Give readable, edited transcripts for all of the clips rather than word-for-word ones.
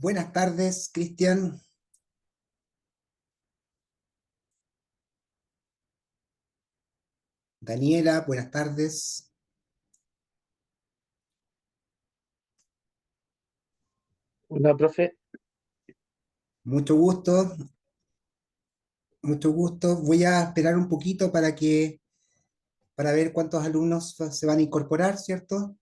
Buenas tardes, Cristian. Daniela, buenas tardes. Hola, profe. Mucho gusto, mucho gusto. Voy a esperar un poquito para ver cuántos alumnos se van a incorporar, ¿cierto?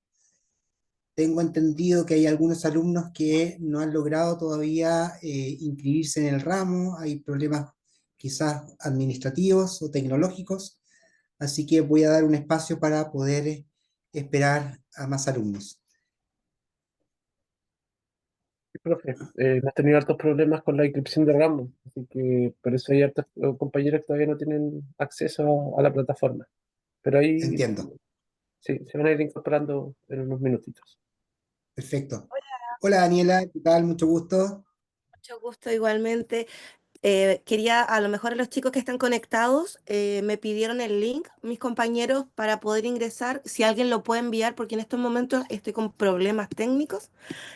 Tengo entendido que hay algunos alumnos que no han logrado todavía inscribirse en el ramo. Hay problemas quizás administrativos o tecnológicos. Así que voy a dar un espacio para poder esperar a más alumnos. Profe, hemos tenido hartos problemas con la inscripción de ramos, así que por eso hay hartos compañeros que todavía no tienen acceso a la plataforma. Pero ahí Entiendo. sí, se van a ir incorporando en unos minutitos. Perfecto. Hola Daniela, ¿qué tal? Mucho gusto. Mucho gusto igualmente. Quería, a lo mejor a los chicos que están conectados, me pidieron el link, mis compañeros, para poder ingresar, si alguien lo puede enviar, porque en estos momentos estoy con problemas técnicos,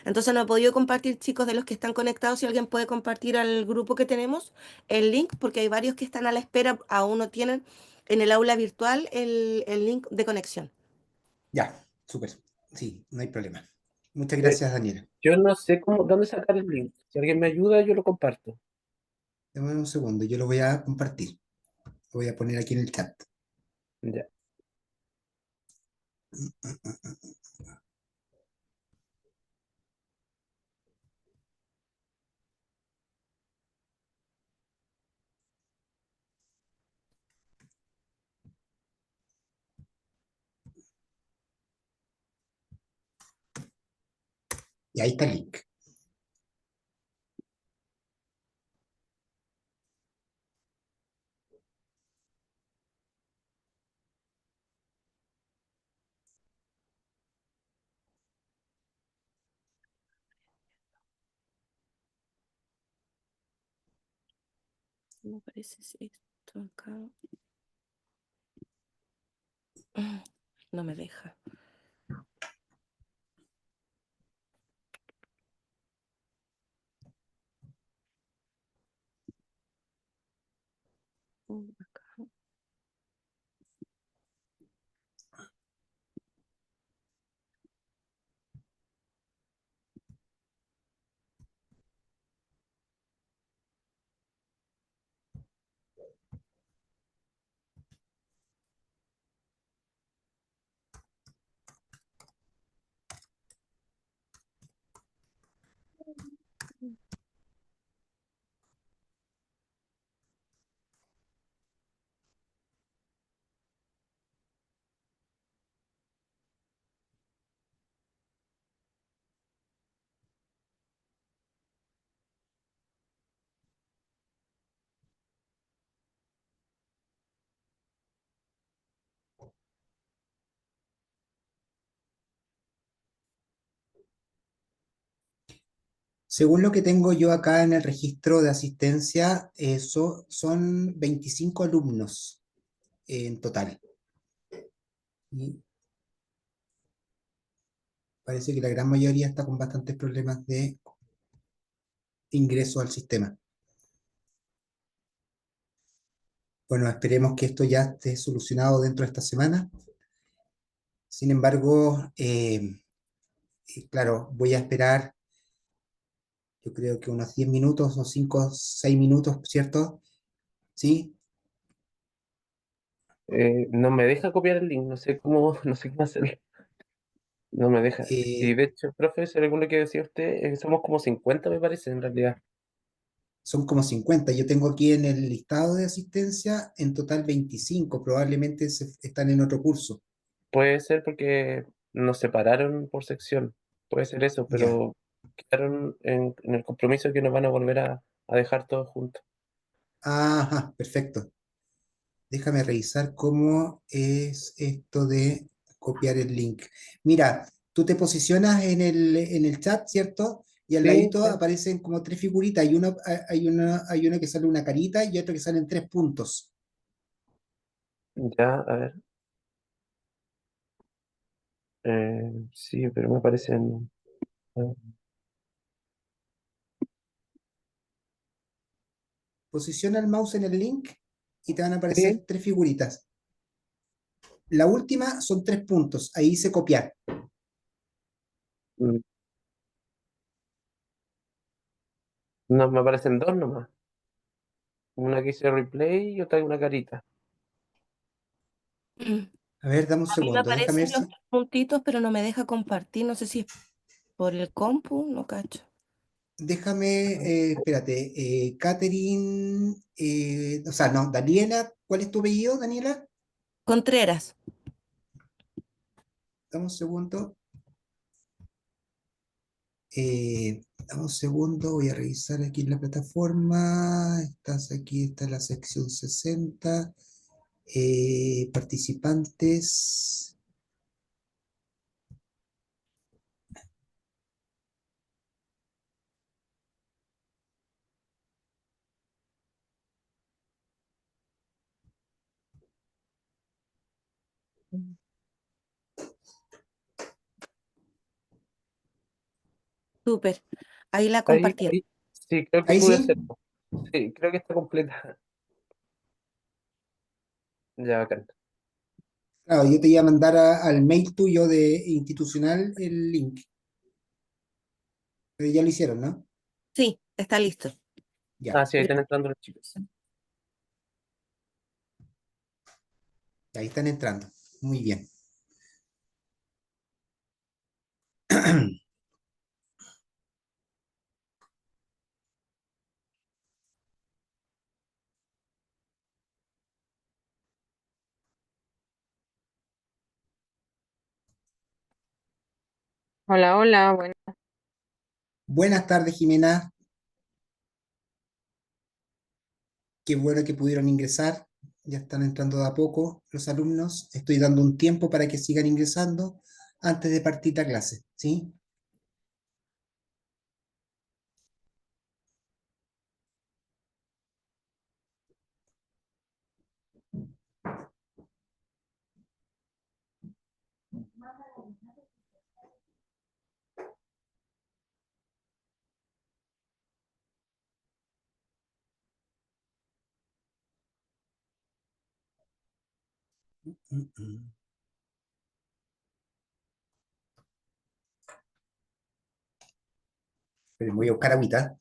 entonces no he podido compartir, chicos, de los que están conectados, si alguien puede compartir al grupo que tenemos el link, porque hay varios que están a la espera, aún no tienen en el aula virtual el link de conexión. Ya, súper. Sí, no hay problema. Muchas Eh, gracias, Daniela. yo no sé dónde sacar el link. Si alguien me ayuda, yo lo comparto. Dame un segundo, yo lo voy a compartir. Lo voy a poner aquí en el chat. Ya. Y ahí está el link. ¿Cómo aparece esto acá? No me deja. Acá. Según lo que tengo yo acá en el registro de asistencia, son 25 alumnos en total. Y parece que la gran mayoría está con bastantes problemas de ingreso al sistema. Bueno, esperemos que esto ya esté solucionado dentro de esta semana. Sin embargo, claro, voy a esperar, yo creo que unos 10 minutos o 5 6 minutos, ¿cierto? ¿Sí? No me deja copiar el link, no sé cómo, no sé cómo hacerlo. No me deja. Y Eh, de hecho, profe, según lo que decía usted, somos como 50 me parece, en realidad. Son como 50. Yo tengo aquí en el listado de asistencia en total 25. Probablemente están en otro curso. Puede ser porque nos separaron por sección, puede ser eso, Ya. pero quedaron en el compromiso que nos van a volver a dejar todos juntos. Ajá, perfecto. Déjame revisar cómo es esto de copiar el link. Mira, tú te posicionas en el chat, ¿cierto? Y al Sí, ladito sí. aparecen como tres figuritas. Hay una que sale una carita y otra que salen tres puntos. Ya, a ver. Sí, pero me parecen. posiciona el mouse en el link y te van a Sí. aparecer tres figuritas. La última son tres puntos, ahí dice copiar. Mm, No, me aparecen dos nomás. Una que dice replay y otra una carita. A ver, dame un A mí me segundo, déjame ver aparecen los si... tres puntitos, pero no me deja compartir. No sé si es por el compu, no cacho. Déjame, espérate, Catherine, o sea, no, Daniela, ¿cuál es tu apellido, Daniela? Contreras. Dame un segundo. Dame un segundo, voy a revisar aquí en la plataforma. Estás aquí, está la sección 60. Participantes. Súper. Ahí la Ahí, compartieron. ahí. Sí, creo que Ahí pude sí. hacerlo. Sí, creo que está completa. Ya, bacán. Claro, yo te iba a mandar al mail tuyo de institucional el link. Pero ya lo hicieron, ¿no? Sí, está listo. Ya, Ah, sí, ahí están entrando los chicos. ahí están entrando. Muy bien. Hola, hola, bueno, Buenas tardes, Jimena. Qué bueno que pudieron ingresar. Ya están entrando de a poco los alumnos. Estoy dando un tiempo para que sigan ingresando antes de partir la clase, ¿sí? Mm, mm. Pero voy a buscar agüita.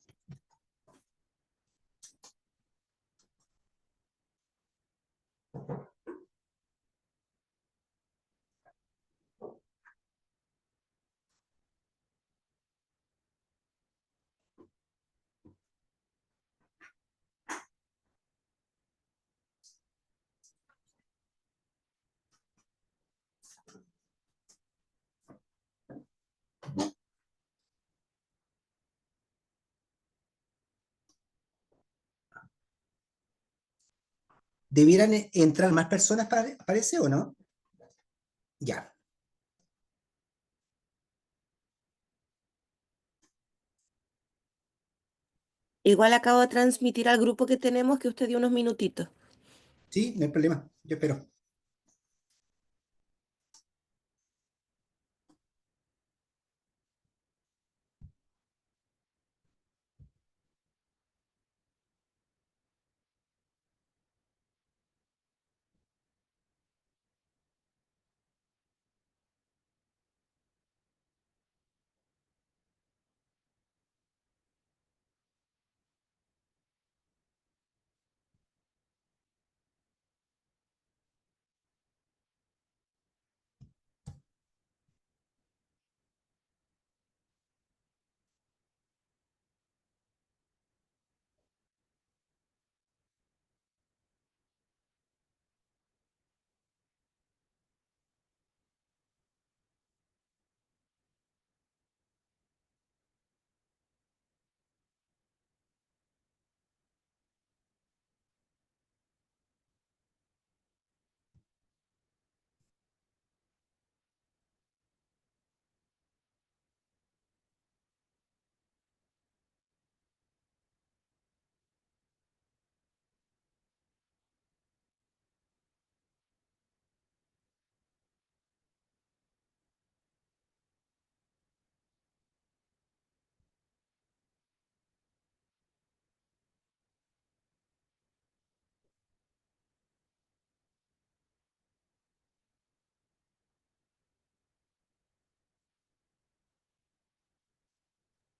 ¿Debieran entrar más personas, parece o no? Ya. Igual acabo de transmitir al grupo que tenemos que usted dio unos minutitos. Sí, no hay problema. Yo espero.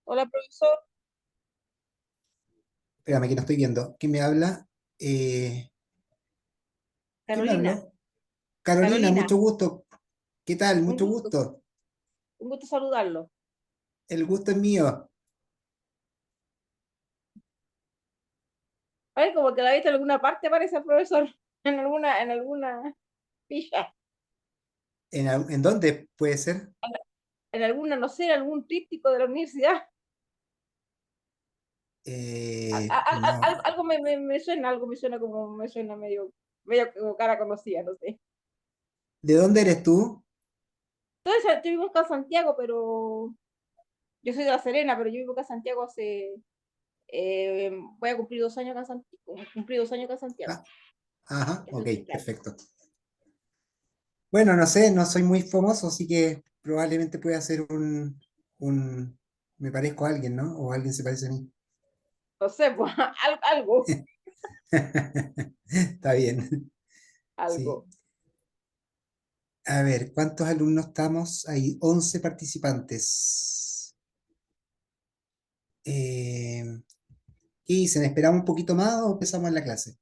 Hola, profesor. Espérame que no estoy viendo. ¿Quién me habla? Eh, ¿Quién me Carolina. habló? Carolina, Carolina, mucho gusto. ¿Qué tal? un Mucho gusto, gusto. un gusto saludarlo. El gusto es mío. Ay, como que la he visto en alguna parte, parece, profesor. En alguna ficha, ¿En dónde puede ser? en alguna, no sé, en algún tríptico de la universidad. No. Algo me suena, algo me suena como, me suena medio como cara conocida, no sé. ¿De dónde eres tú? Entonces, yo vivo acá en Santiago, pero yo soy de La Serena, pero yo vivo acá en Santiago hace, voy a cumplir 2 años acá en Santiago, cumplí 2 años acá en Santiago. Ah, ajá, Eso ok, sí, claro. perfecto. Bueno, no sé, no soy muy famoso, así que probablemente pueda ser un... Me parezco a alguien, ¿no? O alguien se parece a mí. No sé, pues, algo, Está bien. Sí. algo. A ver, ¿cuántos alumnos estamos? Hay 11 participantes. Eh, ¿Qué dicen? ¿Esperamos un poquito más o empezamos la clase?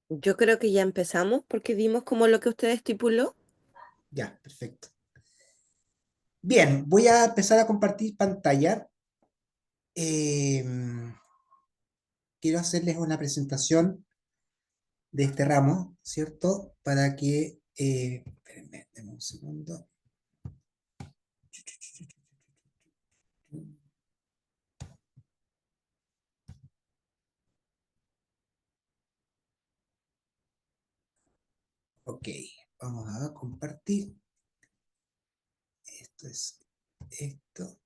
Yo creo que ya empezamos porque vimos como lo que usted estipuló. Ya, perfecto. Bien, voy a empezar a compartir pantalla. Eh, Quiero hacerles una presentación de este ramo, ¿cierto? Para que... espérenme, denme un segundo. Ok, vamos a compartir. Esto es esto.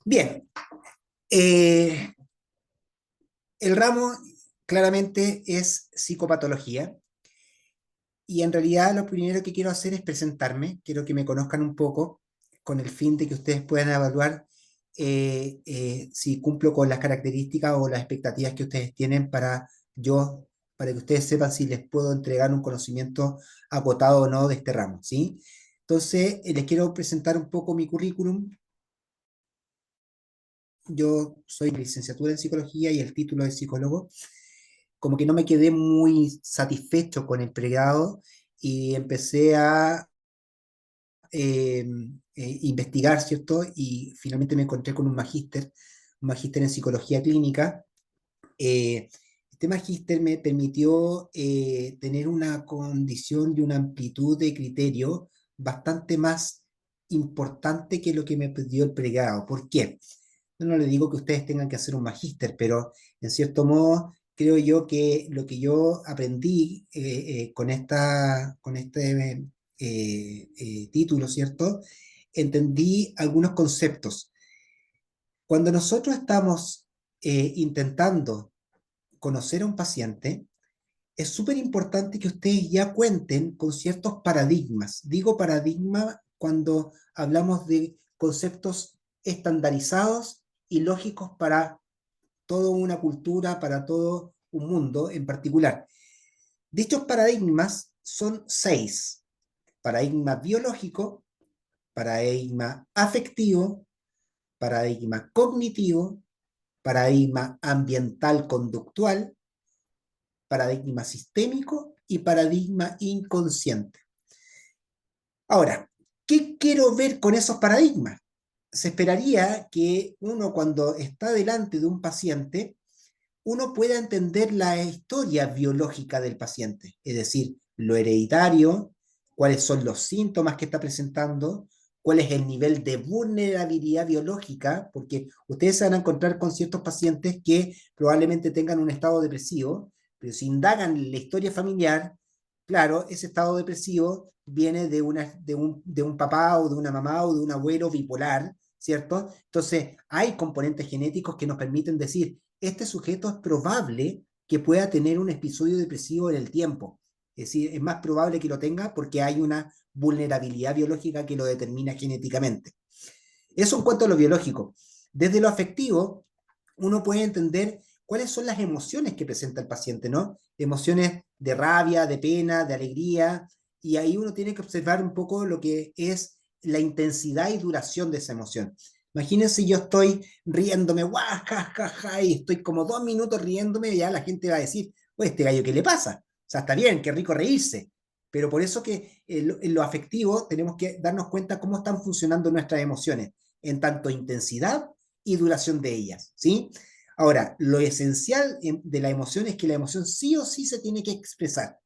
Bien, eh, el ramo claramente es psicopatología y en realidad lo primero que quiero hacer es presentarme, quiero que me conozcan un poco con el fin de que ustedes puedan evaluar si cumplo con las características o las expectativas que ustedes tienen yo, para que ustedes sepan si les puedo entregar un conocimiento acotado o no de este ramo, ¿sí? Entonces, les quiero presentar un poco mi currículum. Yo soy licenciatura en psicología y el título de psicólogo. Como que no me quedé muy satisfecho con el pregrado y empecé a investigar, ¿cierto? Y finalmente me encontré con un magíster en psicología clínica. Este magíster me permitió tener una condición y una amplitud de criterio bastante más importante que lo que me pidió el pregrado. ¿Por qué? Yo no le digo que ustedes tengan que hacer un magíster, pero en cierto modo creo yo que lo que yo aprendí con este título, ¿cierto? Entendí algunos conceptos. Cuando nosotros estamos intentando conocer a un paciente, es súper importante que ustedes ya cuenten con ciertos paradigmas. Digo paradigma cuando hablamos de conceptos estandarizados y lógicos para toda una cultura, para todo un mundo en particular. Dichos paradigmas son 6. Paradigma biológico, paradigma afectivo, paradigma cognitivo, paradigma ambiental conductual, paradigma sistémico y paradigma inconsciente. Ahora, ¿qué quiero ver con esos paradigmas? Se esperaría que uno cuando está delante de un paciente, uno pueda entender la historia biológica del paciente, es decir, lo hereditario, cuáles son los síntomas que está presentando, cuál es el nivel de vulnerabilidad biológica, porque ustedes se van a encontrar con ciertos pacientes que probablemente tengan un estado depresivo, pero si indagan la historia familiar, claro, ese estado depresivo viene de un papá o de una mamá o de un abuelo bipolar, ¿cierto? Entonces, hay componentes genéticos que nos permiten decir, este sujeto es probable que pueda tener un episodio depresivo en el tiempo. Es decir, es más probable que lo tenga porque hay una vulnerabilidad biológica que lo determina genéticamente. Eso en cuanto a lo biológico. Desde lo afectivo, uno puede entender cuáles son las emociones que presenta el paciente, ¿no? Emociones de rabia, de pena, de alegría, y ahí uno tiene que observar un poco lo que es la intensidad y duración de esa emoción. Imagínense, yo estoy riéndome, guau, ja, ja, ja, y estoy como 2 minutos riéndome, y ya la gente va a decir, pues este gallo, ¿qué le pasa? O sea, está bien, qué rico reírse, pero por eso que en lo afectivo tenemos que darnos cuenta cómo están funcionando nuestras emociones, en tanto intensidad y duración de ellas, ¿sí? Ahora, lo esencial de la emoción es que la emoción sí o sí se tiene que expresar.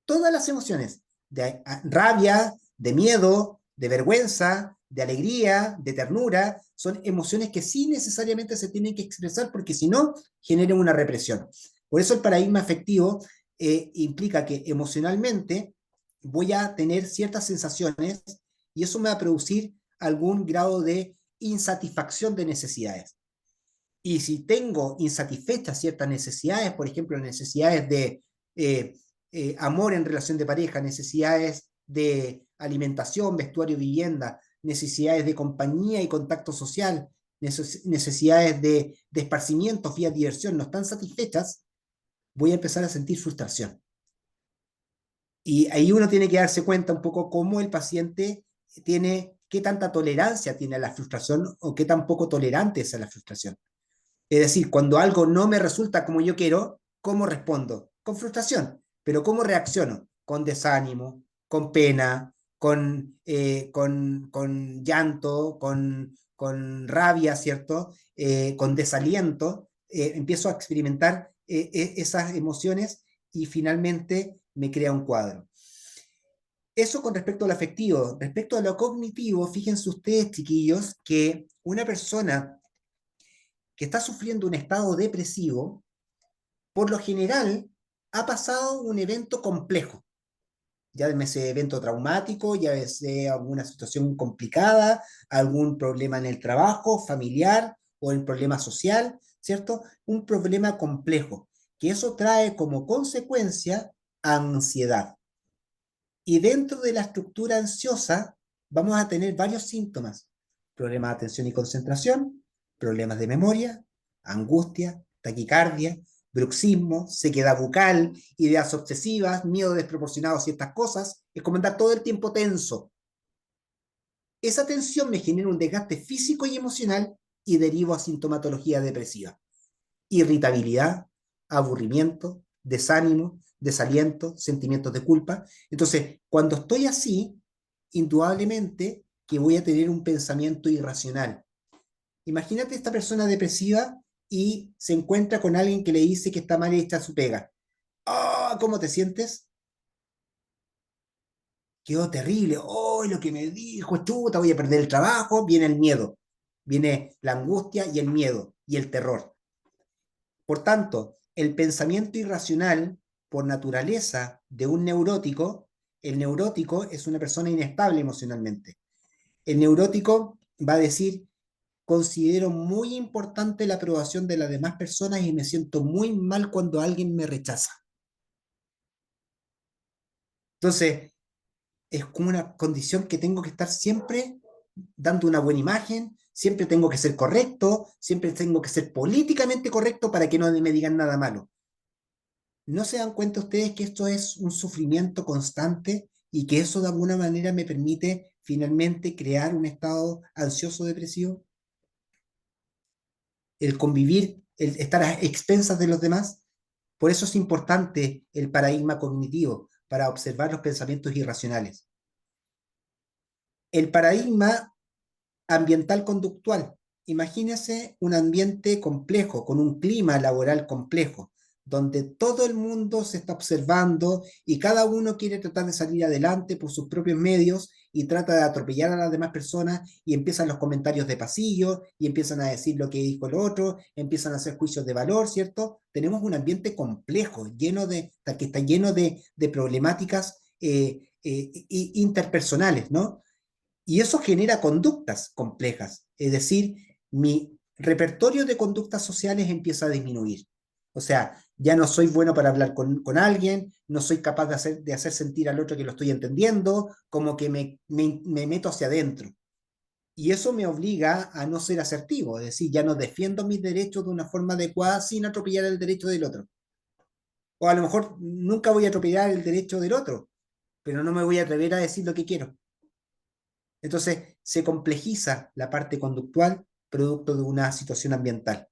Todas las emociones, de rabia, de miedo, de vergüenza, de alegría, de ternura, son emociones que sí necesariamente se tienen que expresar porque si no, generan una represión. Por eso el paradigma afectivo implica que emocionalmente voy a tener ciertas sensaciones y eso me va a producir algún grado de insatisfacción de necesidades. Y si tengo insatisfechas ciertas necesidades, por ejemplo, necesidades de eh, amor en relación de pareja, necesidades de alimentación, vestuario, vivienda, necesidades de compañía y contacto social, necesidades de esparcimiento, vía diversión, no están satisfechas, voy a empezar a sentir frustración. Y ahí uno tiene que darse cuenta un poco cómo el paciente tiene, qué tanta tolerancia tiene a la frustración o qué tan poco tolerante es a la frustración. Es decir, cuando algo no me resulta como yo quiero, ¿cómo respondo? Con frustración. Pero ¿cómo reacciono? Con desánimo, con pena, con llanto, con rabia, ¿cierto? Con desaliento. Empiezo a experimentar esas emociones y finalmente me crea un cuadro. Eso con respecto al afectivo. Respecto a lo cognitivo, fíjense ustedes, chiquillos, que una persona que está sufriendo un estado depresivo, por lo general ha pasado un evento complejo, ya ese evento traumático, ya sea alguna situación complicada, algún problema en el trabajo, familiar o el problema social, ¿cierto? Un problema complejo, que eso trae como consecuencia ansiedad. Y dentro de la estructura ansiosa vamos a tener varios síntomas: problemas de atención y concentración, problemas de memoria, angustia, taquicardia, bruxismo, sequedad bucal, ideas obsesivas, miedo desproporcionado a ciertas cosas, es como andar todo el tiempo tenso. Esa tensión me genera un desgaste físico y emocional y derivo a sintomatología depresiva: irritabilidad, aburrimiento, desánimo, desaliento, sentimientos de culpa. Entonces, cuando estoy así, indudablemente que voy a tener un pensamiento irracional. Imagínate esta persona depresiva y se encuentra con alguien que le dice que está mal hecha su pega. ¡Oh! ¿Cómo te sientes? Quedó terrible. ¡Oh! Lo que me dijo, chuta, voy a perder el trabajo. Viene el miedo, viene la angustia y el miedo y el terror. Por tanto, el pensamiento irracional, por naturaleza de un neurótico, el neurótico es una persona inestable emocionalmente. El neurótico va a decir: considero muy importante la aprobación de las demás personas y me siento muy mal cuando alguien me rechaza. Entonces, es como una condición que tengo que estar siempre dando una buena imagen, siempre tengo que ser correcto, siempre tengo que ser políticamente correcto para que no me digan nada malo. ¿No se dan cuenta ustedes que esto es un sufrimiento constante y que eso de alguna manera me permite finalmente crear un estado ansioso depresivo? El convivir, el estar a expensas de los demás. Por eso es importante el paradigma cognitivo, para observar los pensamientos irracionales. El paradigma ambiental conductual. Imagínese un ambiente complejo, con un clima laboral complejo, donde todo el mundo se está observando y cada uno quiere tratar de salir adelante por sus propios medios y trata de atropellar a las demás personas, y empiezan los comentarios de pasillo y empiezan a decir lo que dijo el otro, empiezan a hacer juicios de valor, ¿cierto? Tenemos un ambiente complejo, que está lleno de problemáticas interpersonales, ¿no? Y eso genera conductas complejas, es decir, mi repertorio de conductas sociales empieza a disminuir. O sea, ya no soy bueno para hablar con alguien, no soy capaz de hacer sentir al otro que lo estoy entendiendo, como que me meto hacia adentro. Y eso me obliga a no ser asertivo, es decir, ya no defiendo mis derechos de una forma adecuada sin atropellar el derecho del otro. O a lo mejor nunca voy a atropellar el derecho del otro, pero no me voy a atrever a decir lo que quiero. Entonces se complejiza la parte conductual producto de una situación ambiental.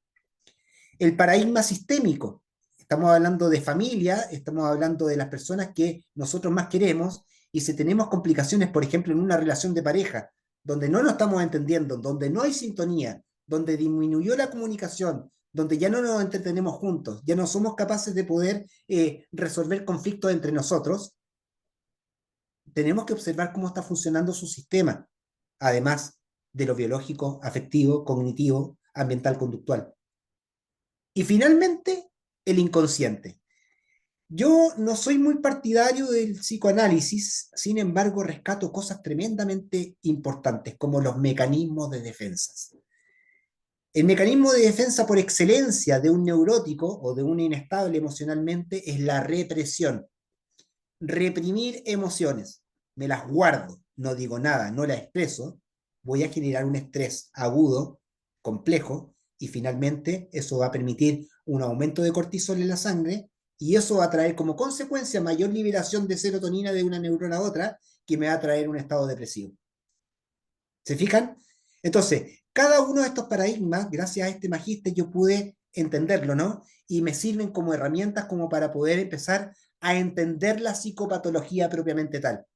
El paradigma sistémico. Estamos hablando de familia, estamos hablando de las personas que nosotros más queremos, y si tenemos complicaciones, por ejemplo, en una relación de pareja, donde no nos estamos entendiendo, donde no hay sintonía, donde disminuyó la comunicación, donde ya no nos entretenemos juntos, ya no somos capaces de poder resolver conflictos entre nosotros, tenemos que observar cómo está funcionando su sistema, además de lo biológico, afectivo, cognitivo, ambiental, conductual. Y finalmente, el inconsciente. Yo no soy muy partidario del psicoanálisis, sin embargo, rescato cosas tremendamente importantes, como los mecanismos de defensa. El mecanismo de defensa por excelencia de un neurótico o de un inestable emocionalmente es la represión. Reprimir emociones. Me las guardo, no digo nada, no las expreso, voy a generar un estrés agudo, complejo, y finalmente eso va a permitir un aumento de cortisol en la sangre, y eso va a traer como consecuencia mayor liberación de serotonina de una neurona a otra, que me va a traer un estado depresivo. ¿Se fijan? Entonces, cada uno de estos paradigmas, gracias a este magíster, yo pude entenderlo, ¿no? Y me sirven como herramientas como para poder empezar a entender la psicopatología propiamente tal.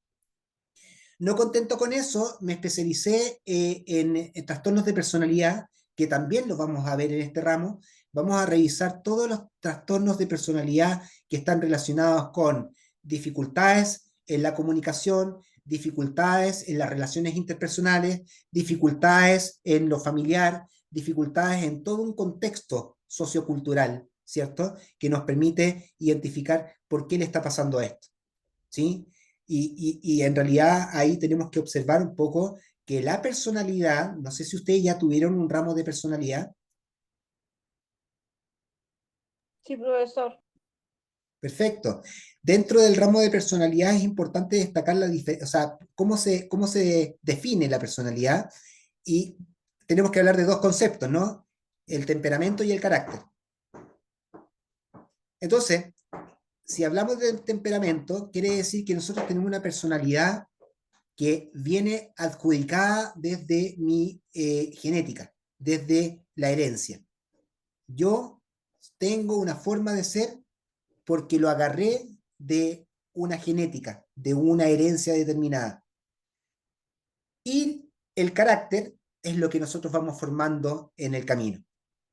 No contento con eso, me especialicé en trastornos de personalidad, que también los vamos a ver en este ramo. Vamos a revisar todos los trastornos de personalidad que están relacionados con dificultades en la comunicación, dificultades en las relaciones interpersonales, dificultades en lo familiar, dificultades en todo un contexto sociocultural, ¿cierto? Que nos permite identificar por qué le está pasando esto, ¿sí? Y en realidad ahí tenemos que observar un poco que la personalidad, no sé si ustedes ya tuvieron un ramo de personalidad. Sí, profesor. Perfecto. Dentro del ramo de personalidad es importante destacar o sea, cómo se define la personalidad, y tenemos que hablar de dos conceptos, ¿no? El temperamento y el carácter. Entonces, si hablamos del temperamento, quiere decir que nosotros tenemos una personalidad que viene adjudicada desde mi genética, desde la herencia. Yo tengo una forma de ser porque lo agarré de una genética, de una herencia determinada. Y el carácter es lo que nosotros vamos formando en el camino.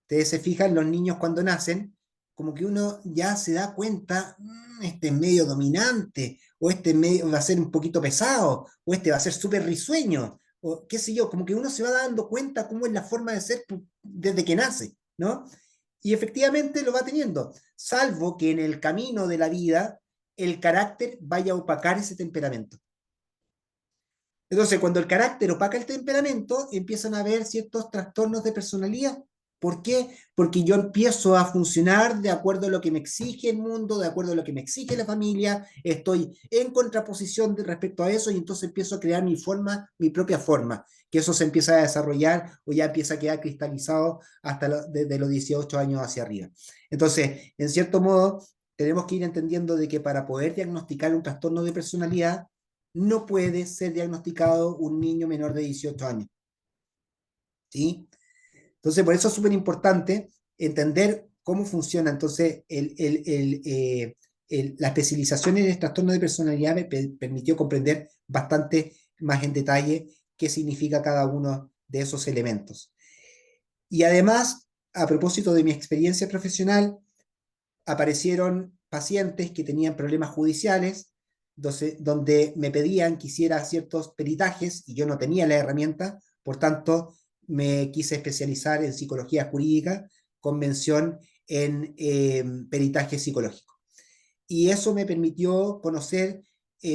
Ustedes se fijan, los niños cuando nacen, como que uno ya se da cuenta, este es medio dominante, o este medio va a ser un poquito pesado, o este va a ser súper risueño, o qué sé yo, como que uno se va dando cuenta cómo es la forma de ser desde que nace, ¿no? Y efectivamente lo va teniendo, salvo que en el camino de la vida el carácter vaya a opacar ese temperamento. Entonces, cuando el carácter opaca el temperamento, empiezan a haber ciertos trastornos de personalidad. ¿Por qué? Porque yo empiezo a funcionar de acuerdo a lo que me exige el mundo, de acuerdo a lo que me exige la familia, estoy en contraposición respecto a eso, y entonces empiezo a crear mi forma, mi propia forma, que eso se empieza a desarrollar o ya empieza a quedar cristalizado hasta desde los 18 años hacia arriba. Entonces, en cierto modo, tenemos que ir entendiendo de que para poder diagnosticar un trastorno de personalidad, no puede ser diagnosticado un niño menor de 18 años. ¿Sí? Entonces, por eso es súper importante entender cómo funciona. Entonces, la especialización en el trastorno de personalidad me permitió comprender bastante más en detalle qué significa cada uno de esos elementos. Y además, a propósito de mi experiencia profesional, aparecieron pacientes que tenían problemas judiciales, donde me pedían que hiciera ciertos peritajes y yo no tenía la herramienta, por tanto me quise especializar en psicología jurídica con mención en peritaje psicológico. Y eso me permitió conocer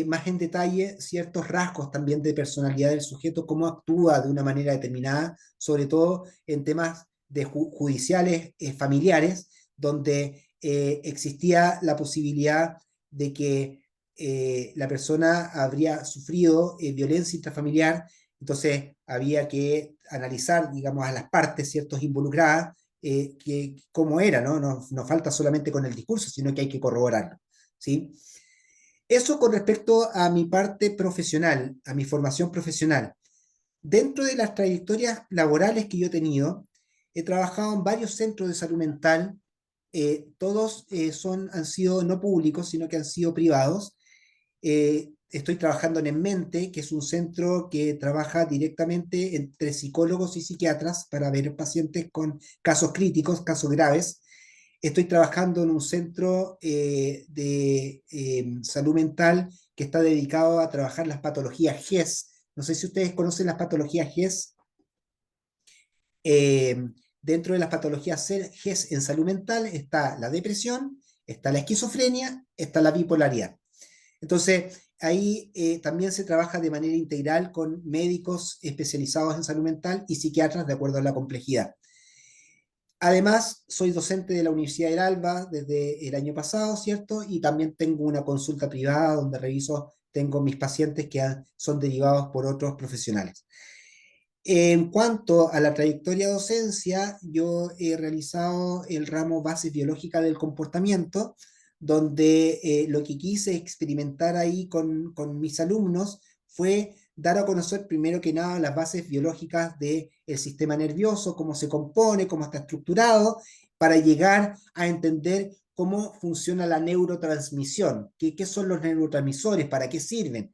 más en detalle ciertos rasgos también de personalidad del sujeto, cómo actúa de una manera determinada, sobre todo en temas de judiciales familiares, donde existía la posibilidad de que la persona habría sufrido violencia intrafamiliar, entonces había que analizar, digamos, a las partes, ¿cierto?, involucradas, cómo era, ¿no? No falta solamente con el discurso, sino que hay que corroborarlo, ¿sí? Eso con respecto a mi parte profesional, a mi formación profesional. Dentro de las trayectorias laborales que yo he tenido, he trabajado en varios centros de salud mental, todos han sido no públicos, sino que han sido privados. Estoy trabajando en Mente, que es un centro que trabaja directamente entre psicólogos y psiquiatras para ver pacientes con casos críticos, casos graves. Estoy trabajando en un centro de salud mental que está dedicado a trabajar las patologías GES. No sé si ustedes conocen las patologías GES. Dentro de las patologías GES en salud mental está la depresión, está la esquizofrenia, está la bipolaridad. Entonces, ahí también se trabaja de manera integral con médicos especializados en salud mental y psiquiatras de acuerdo a la complejidad. Además, soy docente de la Universidad del Alba desde el año pasado, ¿cierto? Y también tengo una consulta privada donde tengo mis pacientes que son derivados por otros profesionales. En cuanto a la trayectoria de docencia, yo he realizado el ramo Bases Biológicas del Comportamiento, donde lo que quise experimentar ahí con mis alumnos fue dar a conocer primero que nada las bases biológicas del sistema nervioso, cómo se compone, cómo está estructurado, para llegar a entender cómo funciona la neurotransmisión, qué son los neurotransmisores, para qué sirven.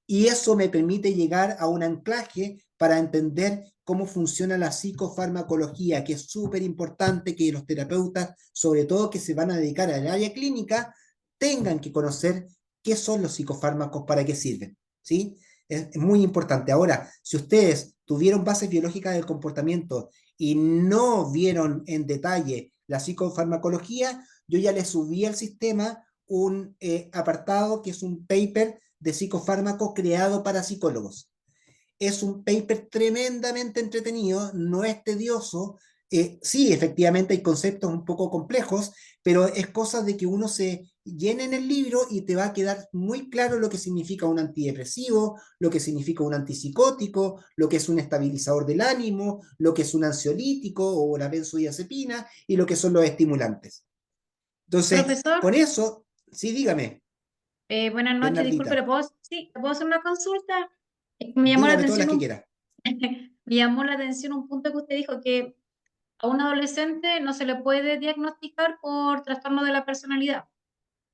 Y eso me permite llegar a un anclaje para entender cómo funciona la psicofarmacología, que es súper importante que los terapeutas, sobre todo que se van a dedicar al área clínica, tengan que conocer qué son los psicofármacos, para qué sirven, ¿sí? Es muy importante. Ahora, si ustedes tuvieron bases biológicas del comportamiento y no vieron en detalle la psicofarmacología, yo ya les subí al sistema un apartado que es un paper de psicofármacos creado para psicólogos. Es un paper tremendamente entretenido, no es tedioso. Sí, efectivamente hay conceptos un poco complejos, pero es cosa de que uno se llene en el libro y te va a quedar muy claro lo que significa un antidepresivo, lo que significa un antipsicótico, lo que es un estabilizador del ánimo, lo que es un ansiolítico o la benzodiazepina y lo que son los estimulantes. Entonces, Profesor, con eso, sí, dígame, buenas noches, disculpe, Bernardita, ¿le puedo hacer una consulta? Me llamó la dígame todas las atención que quiera. me llamó la atención un punto que usted dijo, que a un adolescente no se le puede diagnosticar por trastorno de la personalidad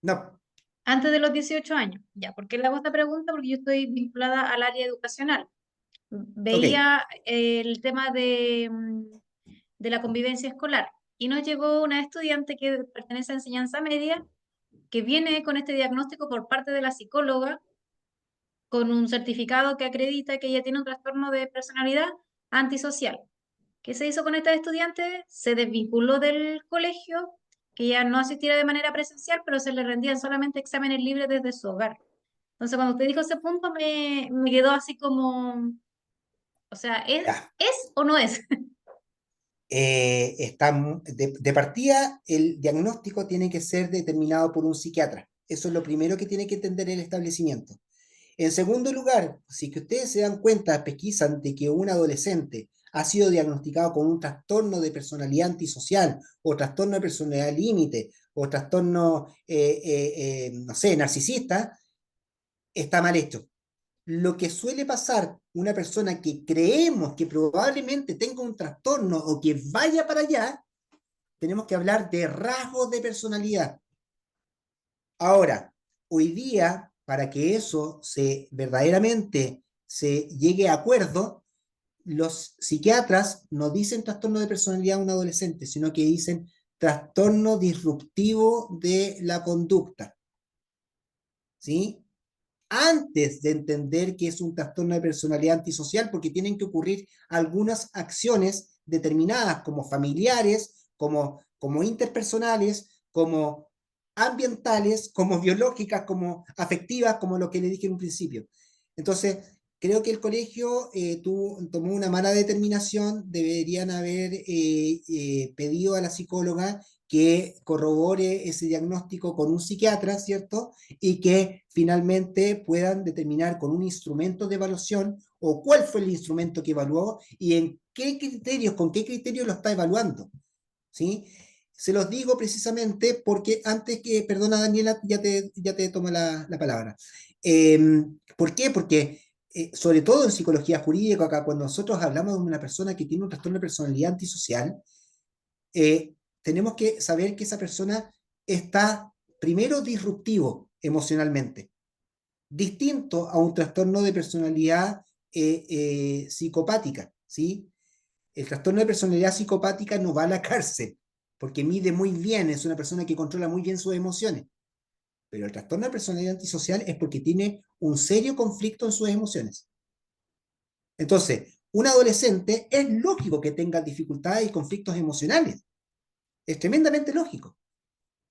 No, antes de los 18 años. Ya, ¿por qué le hago esta pregunta? Porque yo estoy vinculada al área educacional. ok, Veía el tema de la convivencia escolar y nos llegó una estudiante que pertenece a enseñanza media que viene con este diagnóstico por parte de la psicóloga, con un certificado que acredita que ella tiene un trastorno de personalidad antisocial. ¿Qué se hizo con esta estudiante? Se desvinculó del colegio, que ya no asistiera de manera presencial, pero se le rendían solamente exámenes libres desde su hogar. Entonces, cuando usted dijo ese punto, me quedó así como, o sea, ya. ¿es o no es? De partida, el diagnóstico tiene que ser determinado por un psiquiatra. Eso es lo primero que tiene que entender el establecimiento. En segundo lugar, si que ustedes se dan cuenta, pesquisan de que un adolescente ha sido diagnosticado con un trastorno de personalidad antisocial o trastorno de personalidad límite o trastorno, no sé, narcisista, está mal hecho. Lo que suele pasar, una persona que creemos que probablemente tenga un trastorno o que vaya para allá, tenemos que hablar de rasgos de personalidad. Ahora, hoy día, para que eso verdaderamente se llegue a acuerdo, los psiquiatras no dicen trastorno de personalidad a un adolescente, sino que dicen trastorno disruptivo de la conducta, ¿sí? Antes de entender que es un trastorno de personalidad antisocial, porque tienen que ocurrir algunas acciones determinadas, como familiares, como interpersonales, como ambientales, como biológicas, como afectivas, como lo que le dije en un principio. Entonces, creo que el colegio tomó una mala determinación, deberían haber pedido a la psicóloga que corrobore ese diagnóstico con un psiquiatra, ¿cierto? Y que finalmente puedan determinar con un instrumento de evaluación o cuál fue el instrumento que evaluó y en qué criterios, con qué criterios lo está evaluando, ¿sí? Se los digo precisamente porque antes que, perdona Daniela, ya te tomo la palabra. ¿Por qué? Porque sobre todo en psicología jurídica, acá cuando nosotros hablamos de una persona que tiene un trastorno de personalidad antisocial, eh, tenemos que saber que esa persona está primero disruptivo emocionalmente, distinto a un trastorno de personalidad psicopática, ¿sí? El trastorno de personalidad psicopática no va a la cárcel, porque mide muy bien, es una persona que controla muy bien sus emociones. Pero el trastorno de personalidad antisocial es porque tiene un serio conflicto en sus emociones. Entonces, un adolescente es lógico que tenga dificultades y conflictos emocionales. Es tremendamente lógico.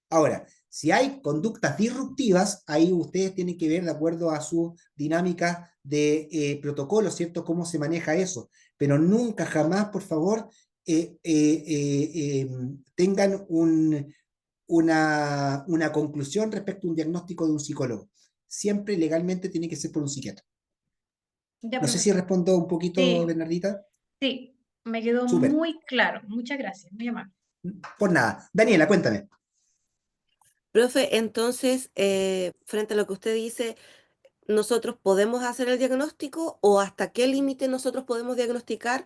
Ahora, si hay conductas disruptivas, ahí ustedes tienen que ver de acuerdo a su dinámica de protocolo, ¿cierto? Cómo se maneja eso. Pero nunca, jamás, por favor, tengan una conclusión respecto a un diagnóstico de un psicólogo. Siempre legalmente tiene que ser por un psiquiatra. Ya, No sé si profesor. respondo un poquito, Sí, Bernardita. sí, me quedó Súper. muy claro. Muchas gracias, muy amable. Por nada. Daniela, cuéntame. Profe, entonces, frente a lo que usted dice, ¿nosotros podemos hacer el diagnóstico o hasta qué límite nosotros podemos diagnosticar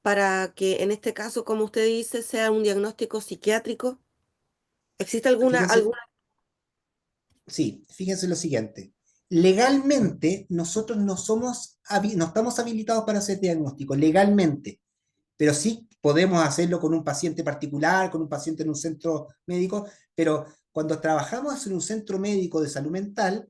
para que en este caso, como usted dice, sea un diagnóstico psiquiátrico? ¿Existe Fíjense, alguna? sí, fíjense lo siguiente. Legalmente, nosotros no estamos habilitados para hacer diagnóstico, legalmente, pero sí podemos hacerlo con un paciente particular, con un paciente en un centro médico, pero cuando trabajamos en un centro médico de salud mental,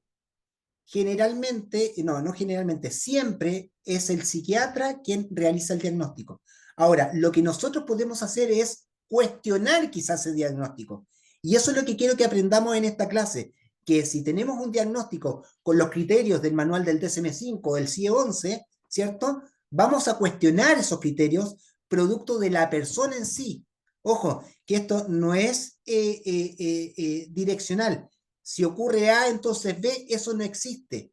generalmente, no generalmente, siempre es el psiquiatra quien realiza el diagnóstico. Ahora, lo que nosotros podemos hacer es cuestionar quizás el diagnóstico. Y eso es lo que quiero que aprendamos en esta clase, que si tenemos un diagnóstico con los criterios del manual del DSM-5 o del CIE-11, ¿cierto? Vamos a cuestionar esos criterios producto de la persona en sí. Ojo, que esto no es direccional. Si ocurre A, entonces B, eso no existe.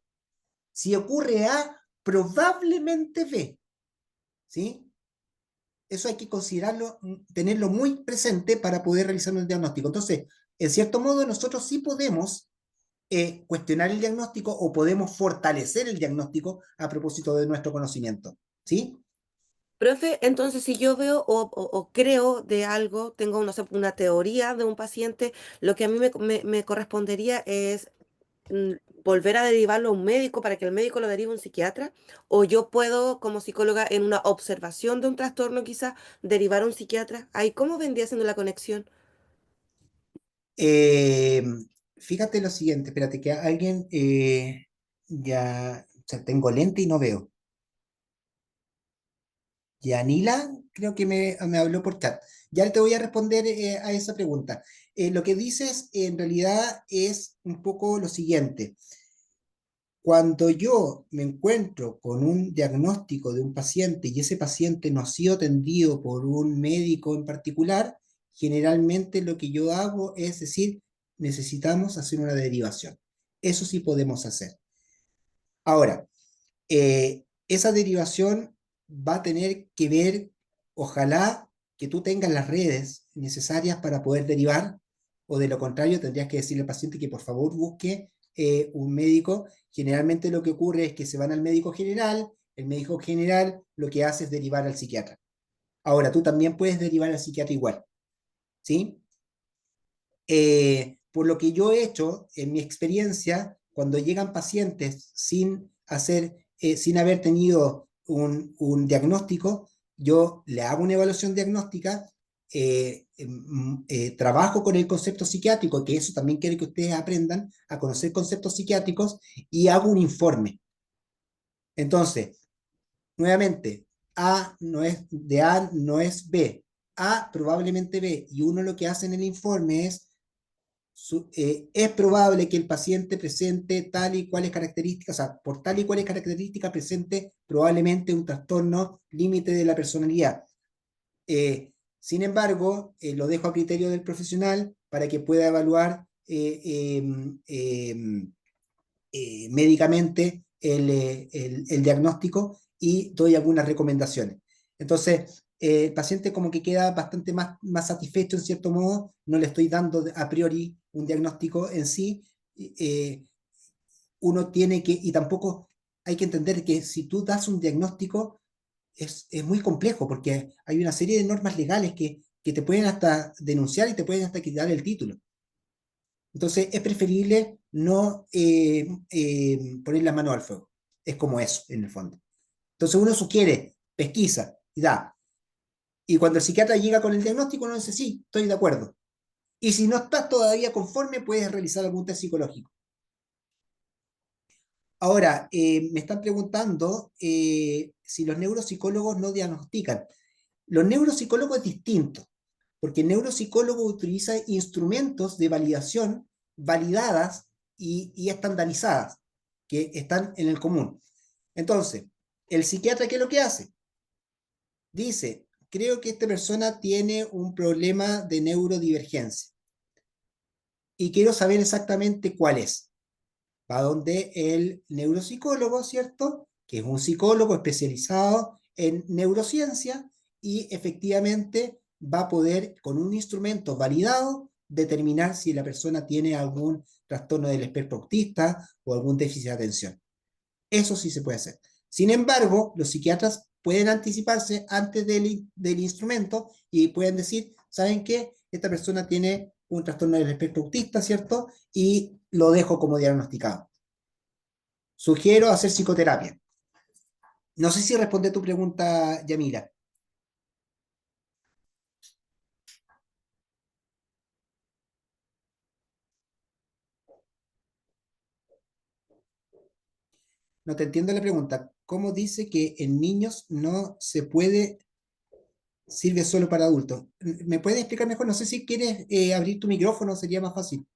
Si ocurre A, probablemente B. ¿Sí? Eso hay que considerarlo, tenerlo muy presente para poder realizar un diagnóstico. Entonces, en cierto modo, nosotros sí podemos cuestionar el diagnóstico o podemos fortalecer el diagnóstico a propósito de nuestro conocimiento. ¿Sí? Profe, entonces si yo veo o creo de algo, tengo no sé, una teoría de un paciente, lo que a mí me correspondería es mm, volver a derivarlo a un médico para que el médico lo derive a un psiquiatra, o yo puedo, como psicóloga, en una observación de un trastorno quizá, derivar a un psiquiatra. Ahí, ¿cómo vendría siendo la conexión? Eh, Fíjate lo siguiente, espérate, que alguien ya, o sea, tengo lente y no veo. Yanila, creo que me habló por chat. Ya te voy a responder a esa pregunta. Lo que dices en realidad es un poco lo siguiente. Cuando yo me encuentro con un diagnóstico de un paciente y ese paciente no ha sido atendido por un médico en particular, generalmente lo que yo hago es decir, necesitamos hacer una derivación. Eso sí podemos hacer. Ahora, esa derivación va a tener que ver, ojalá que tú tengas las redes necesarias para poder derivar, o de lo contrario tendrías que decirle al paciente que por favor busque un médico. Generalmente lo que ocurre es que se van al médico general, el médico general lo que hace es derivar al psiquiatra. Ahora, tú también puedes derivar al psiquiatra igual, ¿sí? Por lo que yo he hecho en mi experiencia, cuando llegan pacientes sin haber tenido diagnóstico, yo le hago una evaluación diagnóstica, trabajo con el concepto psiquiátrico, que eso también quiero que ustedes aprendan a conocer conceptos psiquiátricos, y hago un informe. Entonces, nuevamente, A no es B, A probablemente B, y uno lo que hace en el informe es es probable que el paciente presente tal y cuales características, o sea, por tal y cuales características presente probablemente un trastorno límite de la personalidad. Sin embargo, lo dejo a criterio del profesional para que pueda evaluar médicamente el diagnóstico y doy algunas recomendaciones. Entonces, el paciente como que queda bastante más satisfecho en cierto modo, no le estoy dando a priori un diagnóstico en sí. Uno tiene que, y tampoco hay que entender que si tú das un diagnóstico, es muy complejo porque hay una serie de normas legales que te pueden hasta denunciar y te pueden hasta quitar el título. Entonces es preferible no poner las manos al fuego. Es como eso, en el fondo. Entonces uno sugiere, pesquisa y da. Y cuando el psiquiatra llega con el diagnóstico, uno dice, sí, estoy de acuerdo. Y si no estás todavía conforme, puedes realizar algún test psicológico. Ahora, me están preguntando si los neuropsicólogos no diagnostican. Los neuropsicólogos es distinto, porque el neuropsicólogo utiliza instrumentos de validación validadas y estandarizadas, que están en el común. Entonces, el psiquiatra, ¿qué es lo que hace? Dice, creo que esta persona tiene un problema de neurodivergencia y quiero saber exactamente cuál es. Va donde el neuropsicólogo, ¿cierto? Que es un psicólogo especializado en neurociencia y efectivamente va a poder, con un instrumento validado, determinar si la persona tiene algún trastorno del espectro autista o algún déficit de atención. Eso sí se puede hacer. Sin embargo, los psiquiatras pueden anticiparse antes del instrumento y pueden decir, ¿saben qué? Esta persona tiene un trastorno del espectro autista, ¿cierto? Y lo dejo como diagnosticado. Sugiero hacer psicoterapia. No sé si responde tu pregunta, Yamila. No te entiendo la pregunta. ¿Cómo dice que en niños no se puede, sirve solo para adultos? ¿Me puedes explicar mejor? No sé si quieres abrir tu micrófono, sería más fácil.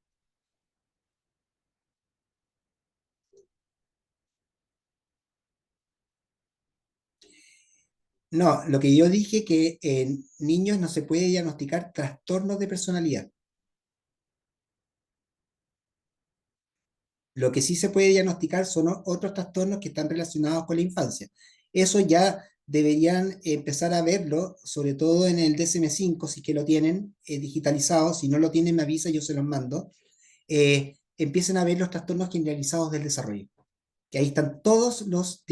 No, lo que yo dije que en niños no se puede diagnosticar trastornos de personalidad. Lo que sí se puede diagnosticar son otros trastornos que están relacionados con la infancia. Eso ya deberían empezar a verlo, sobre todo en el DSM-5, si es que lo tienen digitalizado. Si no lo tienen, me avisa, yo se los mando. Empiecen a ver los trastornos generalizados del desarrollo. Que ahí están todos los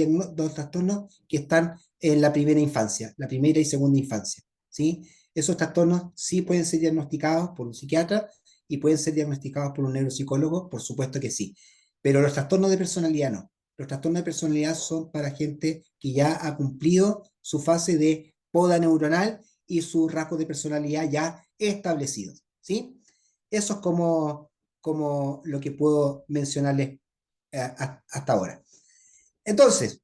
trastornos que están en la primera infancia, la primera y segunda infancia, ¿sí? Esos trastornos sí pueden ser diagnosticados por un psiquiatra y pueden ser diagnosticados por un neuropsicólogo, por supuesto que sí. Pero los trastornos de personalidad no. Los trastornos de personalidad son para gente que ya ha cumplido su fase de poda neuronal y sus rasgos de personalidad ya establecidos, ¿sí? Eso es como lo que puedo mencionarles hasta ahora. Entonces,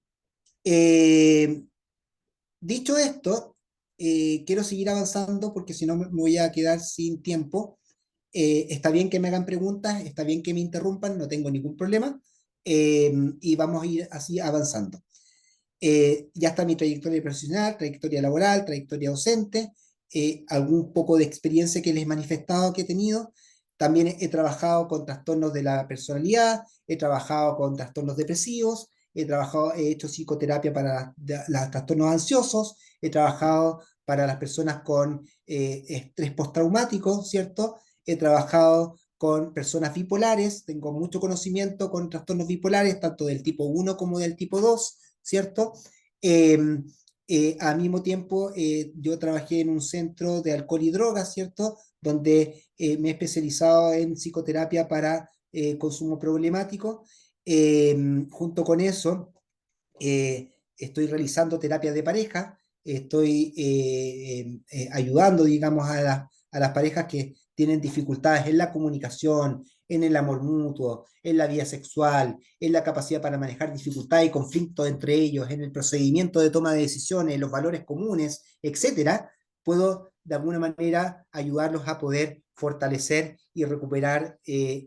dicho esto, quiero seguir avanzando porque si no me voy a quedar sin tiempo. Está bien que me hagan preguntas, está bien que me interrumpan, no tengo ningún problema, y vamos a ir así avanzando. Ya está mi trayectoria profesional, trayectoria laboral, trayectoria docente, algún poco de experiencia que les he manifestado que he tenido. También he trabajado con trastornos de la personalidad, he trabajado con trastornos depresivos, he hecho psicoterapia para los trastornos ansiosos, he trabajado para las personas con estrés postraumático, ¿cierto? He trabajado con personas bipolares, tengo mucho conocimiento con trastornos bipolares, tanto del tipo 1 como del tipo 2, ¿cierto? Al mismo tiempo, yo trabajé en un centro de alcohol y drogas, ¿cierto? Donde me he especializado en psicoterapia para consumo problemático. Junto con eso, estoy realizando terapia de pareja, estoy ayudando, digamos, a las parejas que tienen dificultades en la comunicación, en el amor mutuo, en la vida sexual, en la capacidad para manejar dificultades y conflictos entre ellos, en el procedimiento de toma de decisiones, en los valores comunes, etcétera, puedo de alguna manera ayudarlos a poder fortalecer y recuperar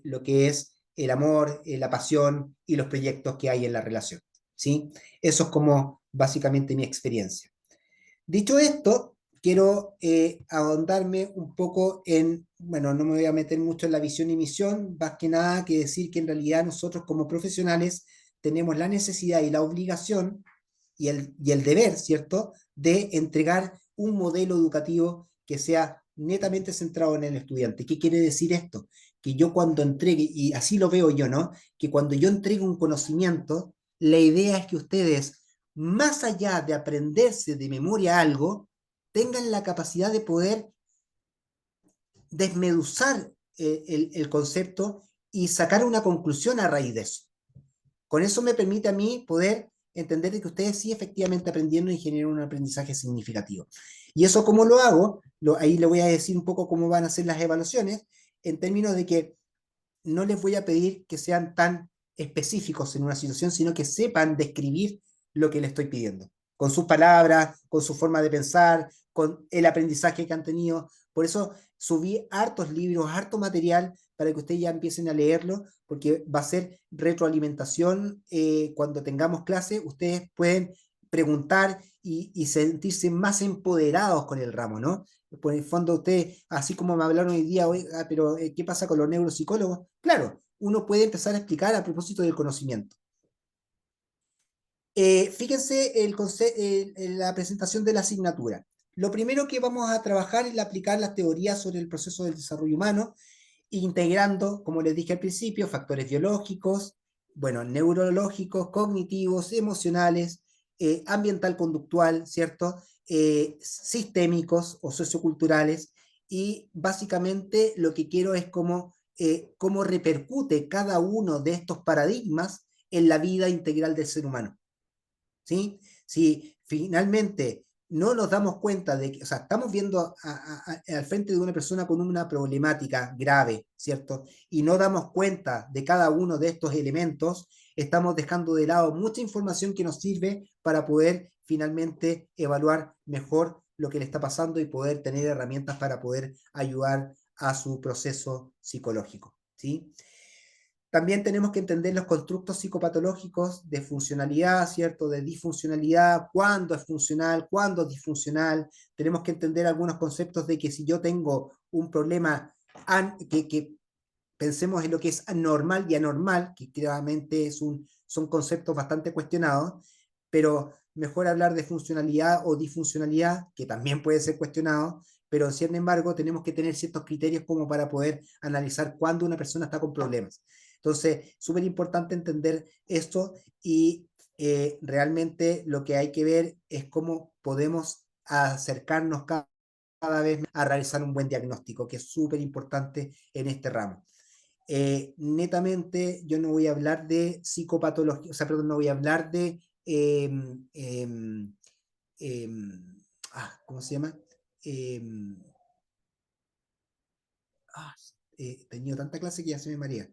lo que es el amor, la pasión y los proyectos que hay en la relación, ¿sí? Eso es como básicamente mi experiencia. Dicho esto, quiero ahondarme un poco en, bueno, no me voy a meter mucho en la visión y misión, más que nada que decir que en realidad nosotros como profesionales tenemos la necesidad y la obligación y el deber, ¿cierto?, de entregar un modelo educativo que sea netamente centrado en el estudiante. ¿Qué quiere decir esto? Que yo cuando entregue, y así lo veo yo, ¿no?, que cuando yo entregue un conocimiento, la idea es que ustedes, más allá de aprenderse de memoria algo, tengan la capacidad de poder desmeduzar el concepto y sacar una conclusión a raíz de eso. Con eso me permite a mí poder entender que ustedes sí efectivamente aprendieron y generan un aprendizaje significativo. ¿Y eso cómo lo hago? Ahí le voy a decir un poco cómo van a ser las evaluaciones, en términos de que no les voy a pedir que sean tan específicos en una situación, sino que sepan describir lo que les estoy pidiendo, con sus palabras, con su forma de pensar, con el aprendizaje que han tenido. Por eso subí hartos libros, harto material para que ustedes ya empiecen a leerlo, porque va a ser retroalimentación. Cuando tengamos clase, ustedes pueden preguntar y sentirse más empoderados con el ramo, ¿no? Por el fondo, ustedes, así como me hablaron hoy día, pero ¿qué pasa con los neuropsicólogos? Claro, uno puede empezar a explicar a propósito del conocimiento. Fíjense la presentación de la asignatura. Lo primero que vamos a trabajar es aplicar las teorías sobre el proceso del desarrollo humano, integrando, como les dije al principio, factores biológicos, bueno, neurológicos, cognitivos, emocionales, ambiental conductual, ¿cierto? Sistémicos o socioculturales, y básicamente lo que quiero es cómo repercute cada uno de estos paradigmas en la vida integral del ser humano, ¿sí? Si finalmente no nos damos cuenta de que, o sea, estamos viendo al frente de una persona con una problemática grave, ¿cierto? Y no damos cuenta de cada uno de estos elementos, estamos dejando de lado mucha información que nos sirve para poder finalmente evaluar mejor lo que le está pasando y poder tener herramientas para poder ayudar a su proceso psicológico, ¿sí? También tenemos que entender los constructos psicopatológicos de funcionalidad, ¿cierto? De disfuncionalidad, cuándo es funcional, cuándo es disfuncional. Tenemos que entender algunos conceptos de que si yo tengo un problema, que pensemos en lo que es anormal y anormal, que claramente son conceptos bastante cuestionados, pero mejor hablar de funcionalidad o disfuncionalidad, que también puede ser cuestionado, pero sin embargo tenemos que tener ciertos criterios como para poder analizar cuándo una persona está con problemas. Entonces, súper importante entender esto y realmente lo que hay que ver es cómo podemos acercarnos cada vez más a realizar un buen diagnóstico, que es súper importante en este ramo. Netamente, yo no voy a hablar de psicopatología, o sea, perdón, no voy a hablar de, ¿cómo se llama? He tenido tanta clase que ya se me marea.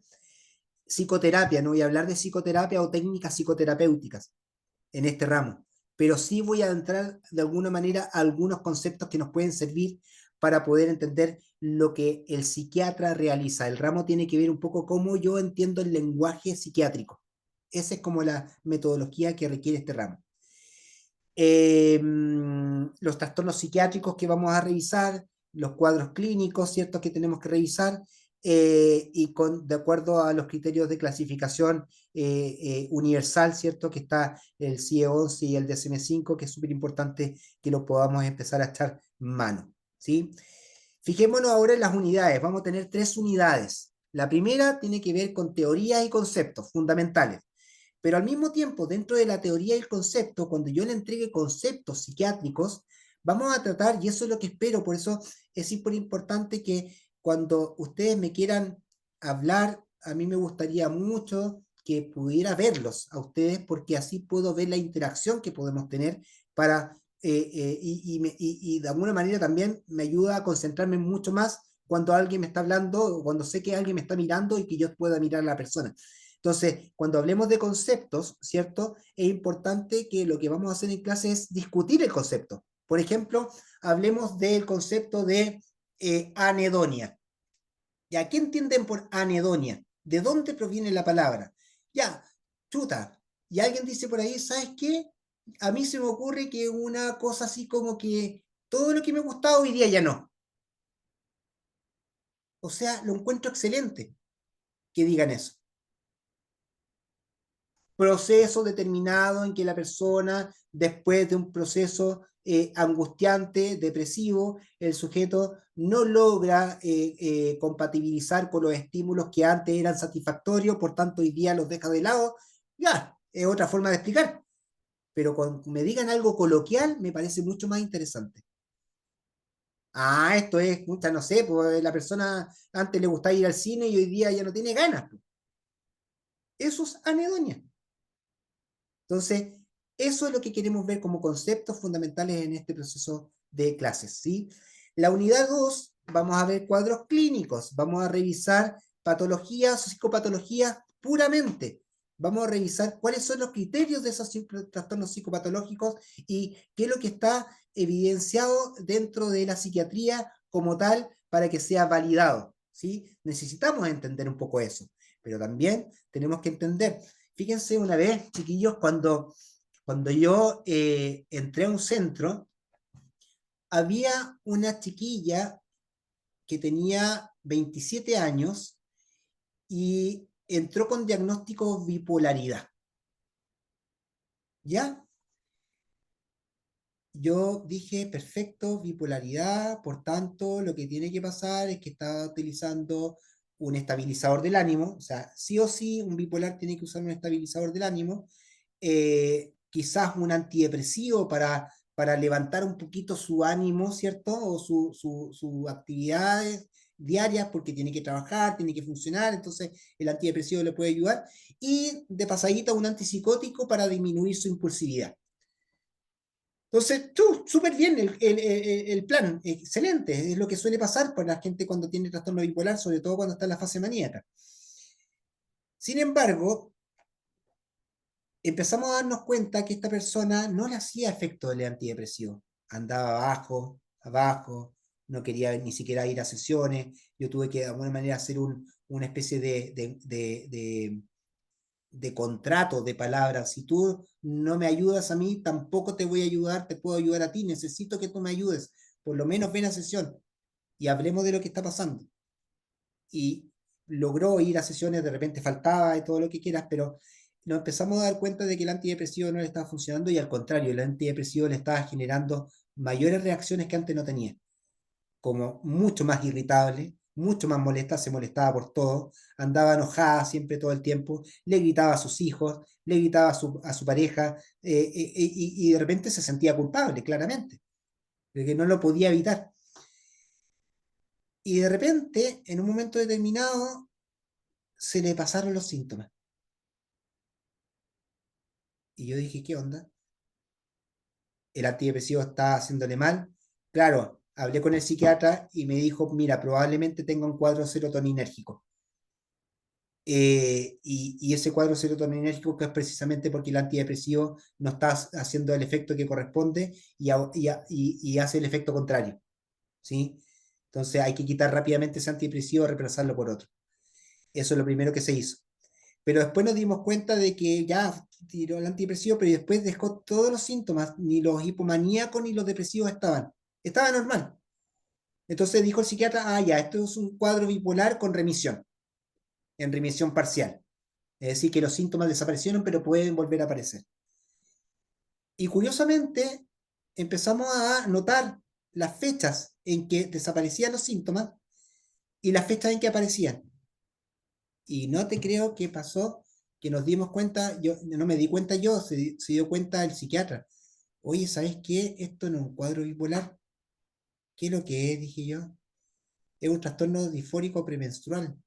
Psicoterapia, no voy a hablar de psicoterapia o técnicas psicoterapéuticas en este ramo, pero sí voy a entrar de alguna manera a algunos conceptos que nos pueden servir para poder entender lo que el psiquiatra realiza. El ramo tiene que ver un poco cómo yo entiendo el lenguaje psiquiátrico. Esa es como la metodología que requiere este ramo. Los trastornos psiquiátricos que vamos a revisar, los cuadros clínicos, ¿cierto?, que tenemos que revisar, y de acuerdo a los criterios de clasificación universal, ¿cierto?, que está el CIE-11 y el DSM-5, que es súper importante que lo podamos empezar a echar mano, ¿sí? Fijémonos ahora en las unidades. Vamos a tener 3 unidades. La primera tiene que ver con teorías y conceptos fundamentales. Pero al mismo tiempo, dentro de la teoría y el concepto, cuando yo le entregue conceptos psiquiátricos, vamos a tratar, y eso es lo que espero, por eso es súper importante que cuando ustedes me quieran hablar, a mí me gustaría mucho que pudiera verlos a ustedes, porque así puedo ver la interacción que podemos tener para, y de alguna manera también me ayuda a concentrarme mucho más cuando alguien me está hablando, o cuando sé que alguien me está mirando y que yo pueda mirar a la persona. Entonces, cuando hablemos de conceptos, ¿cierto?, es importante que lo que vamos a hacer en clase es discutir el concepto, Por ejemplo, hablemos del concepto de anedonia. ¿Ya? ¿Qué entienden por anedonia? ¿De dónde proviene la palabra? Ya, chuta. Y alguien dice por ahí, ¿sabes qué? A mí se me ocurre que una cosa así como que todo lo que me gustaba hoy día ya no. O sea, lo encuentro excelente que digan eso. Proceso determinado en que la persona, después de un proceso angustiante, depresivo, el sujeto no logra compatibilizar con los estímulos que antes eran satisfactorios, por tanto hoy día los deja de lado. Ya, es otra forma de explicar. Pero cuando me digan algo coloquial, me parece mucho más interesante. Ah, esto es, puta, no sé, pues la persona antes le gustaba ir al cine y hoy día ya no tiene ganas. Pues. Eso es anedonia. Entonces, eso es lo que queremos ver como conceptos fundamentales en este proceso de clases, ¿sí? La unidad 2, vamos a ver cuadros clínicos, vamos a revisar patologías o psicopatologías puramente. Vamos a revisar cuáles son los criterios de esos trastornos psicopatológicos y qué es lo que está evidenciado dentro de la psiquiatría como tal para que sea validado, ¿sí? Necesitamos entender un poco eso, pero también tenemos que entender. Fíjense una vez, chiquillos, cuando yo entré a un centro, había una chiquilla que tenía 27 años y entró con diagnóstico bipolaridad. ¿Ya? Yo dije, perfecto, bipolaridad, por tanto, lo que tiene que pasar es que está utilizando un estabilizador del ánimo, o sea, sí o sí, un bipolar tiene que usar un estabilizador del ánimo, quizás un antidepresivo para levantar un poquito su ánimo, ¿cierto? O sus actividades diarias, porque tiene que trabajar, tiene que funcionar, entonces el antidepresivo le puede ayudar, y de pasadita un antipsicótico para disminuir su impulsividad. Entonces, súper bien el plan, excelente, es lo que suele pasar para la gente cuando tiene trastorno bipolar, sobre todo cuando está en la fase maníaca. Sin embargo, empezamos a darnos cuenta que esta persona no le hacía efecto el antidepresivo. Andaba abajo, abajo, no quería ni siquiera ir a sesiones. Yo tuve que de alguna manera hacer una especie de contrato de palabras. Si tú no me ayudas a mí, tampoco te voy a ayudar, te puedo ayudar a ti. Necesito que tú me ayudes. Por lo menos ven a sesión y hablemos de lo que está pasando. Y logró ir a sesiones, de repente faltaba y todo lo que quieras, pero nos empezamos a dar cuenta de que el antidepresivo no le estaba funcionando y al contrario, el antidepresivo le estaba generando mayores reacciones que antes no tenía, como mucho más irritable, mucho más molesta, se molestaba por todo, andaba enojada siempre todo el tiempo, le gritaba a sus hijos, le gritaba a su pareja y de repente se sentía culpable, claramente, de que no lo podía evitar. Y de repente, en un momento determinado, se le pasaron los síntomas. Y yo dije, ¿qué onda? El antidepresivo está haciéndole mal. Claro, hablé con el psiquiatra y me dijo, mira, probablemente tenga un cuadro serotoninérgico. Y ese cuadro serotoninérgico que es precisamente porque el antidepresivo no está haciendo el efecto que corresponde y hace el efecto contrario. ¿Sí? Entonces hay que quitar rápidamente ese antidepresivo y reemplazarlo por otro. Eso es lo primero que se hizo. Pero después nos dimos cuenta de que ya tiró el antidepresivo, pero después dejó todos los síntomas, ni los hipomaníacos ni los depresivos estaban. Estaba normal. Entonces dijo el psiquiatra, ah, ya, esto es un cuadro bipolar con remisión, en remisión parcial. Es decir, que los síntomas desaparecieron, pero pueden volver a aparecer. Y curiosamente, empezamos a notar las fechas en que desaparecían los síntomas y las fechas en que aparecían. Y no te creo que pasó, que nos dimos cuenta, yo no me di cuenta yo, se dio cuenta el psiquiatra. Oye, ¿sabes qué? Esto no es un cuadro bipolar. ¿Qué es lo que es? Dije yo. Es un trastorno disfórico premenstrual.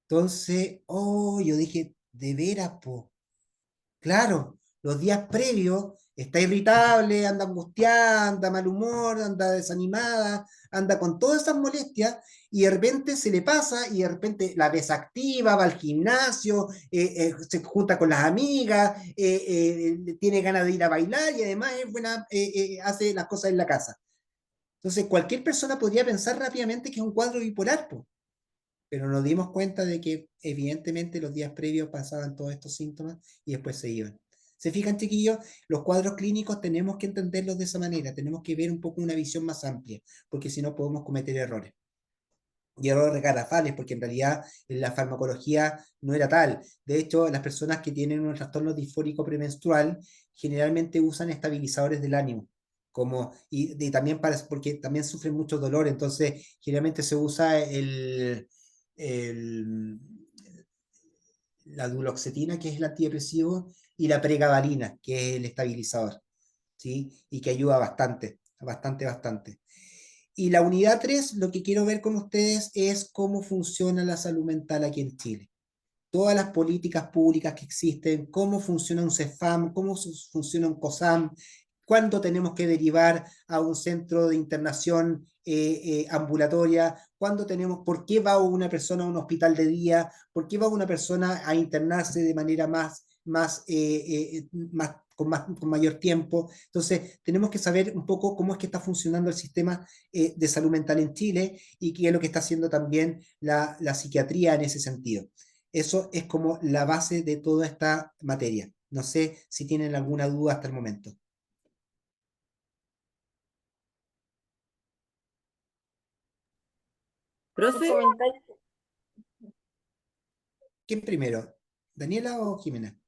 Entonces, oh, yo dije, de veras, po. Claro, los días previos está irritable, anda angustiada, anda mal humor, anda desanimada, anda con todas esas molestias y de repente se le pasa y de repente la desactiva, va al gimnasio, se junta con las amigas, tiene ganas de ir a bailar y además es buena, hace las cosas en la casa. Entonces, cualquier persona podría pensar rápidamente que es un cuadro bipolar, po, pero nos dimos cuenta de que evidentemente los días previos pasaban todos estos síntomas y después se iban. ¿Se fijan, chiquillos? Los cuadros clínicos tenemos que entenderlos de esa manera, tenemos que ver un poco una visión más amplia, porque si no podemos cometer errores. Y errores garrafales, porque en realidad la farmacología no era tal. De hecho, las personas que tienen un trastorno disfórico premenstrual generalmente usan estabilizadores del ánimo. Y también porque también sufren mucho dolor, entonces generalmente se usa el- la duloxetina, que es el antidepresivo, y la pregabalina, que es el estabilizador, ¿sí? Y que ayuda bastante, bastante, bastante. Y la unidad 3, lo que quiero ver con ustedes es cómo funciona la salud mental aquí en Chile. Todas las políticas públicas que existen, cómo funciona un CEFAM, cómo funciona un COSAM, cuándo tenemos que derivar a un centro de internación ambulatoria, cuándo tenemos, por qué va una persona a un hospital de día, por qué va una persona a internarse de manera con mayor tiempo. Entonces, tenemos que saber un poco cómo es que está funcionando el sistema de salud mental en Chile y qué es lo que está haciendo también la psiquiatría en ese sentido. Eso es como la base de toda esta materia. No sé si tienen alguna duda hasta el momento. Un Profe, comentario. ¿Quién primero? ¿Daniela o Jimena?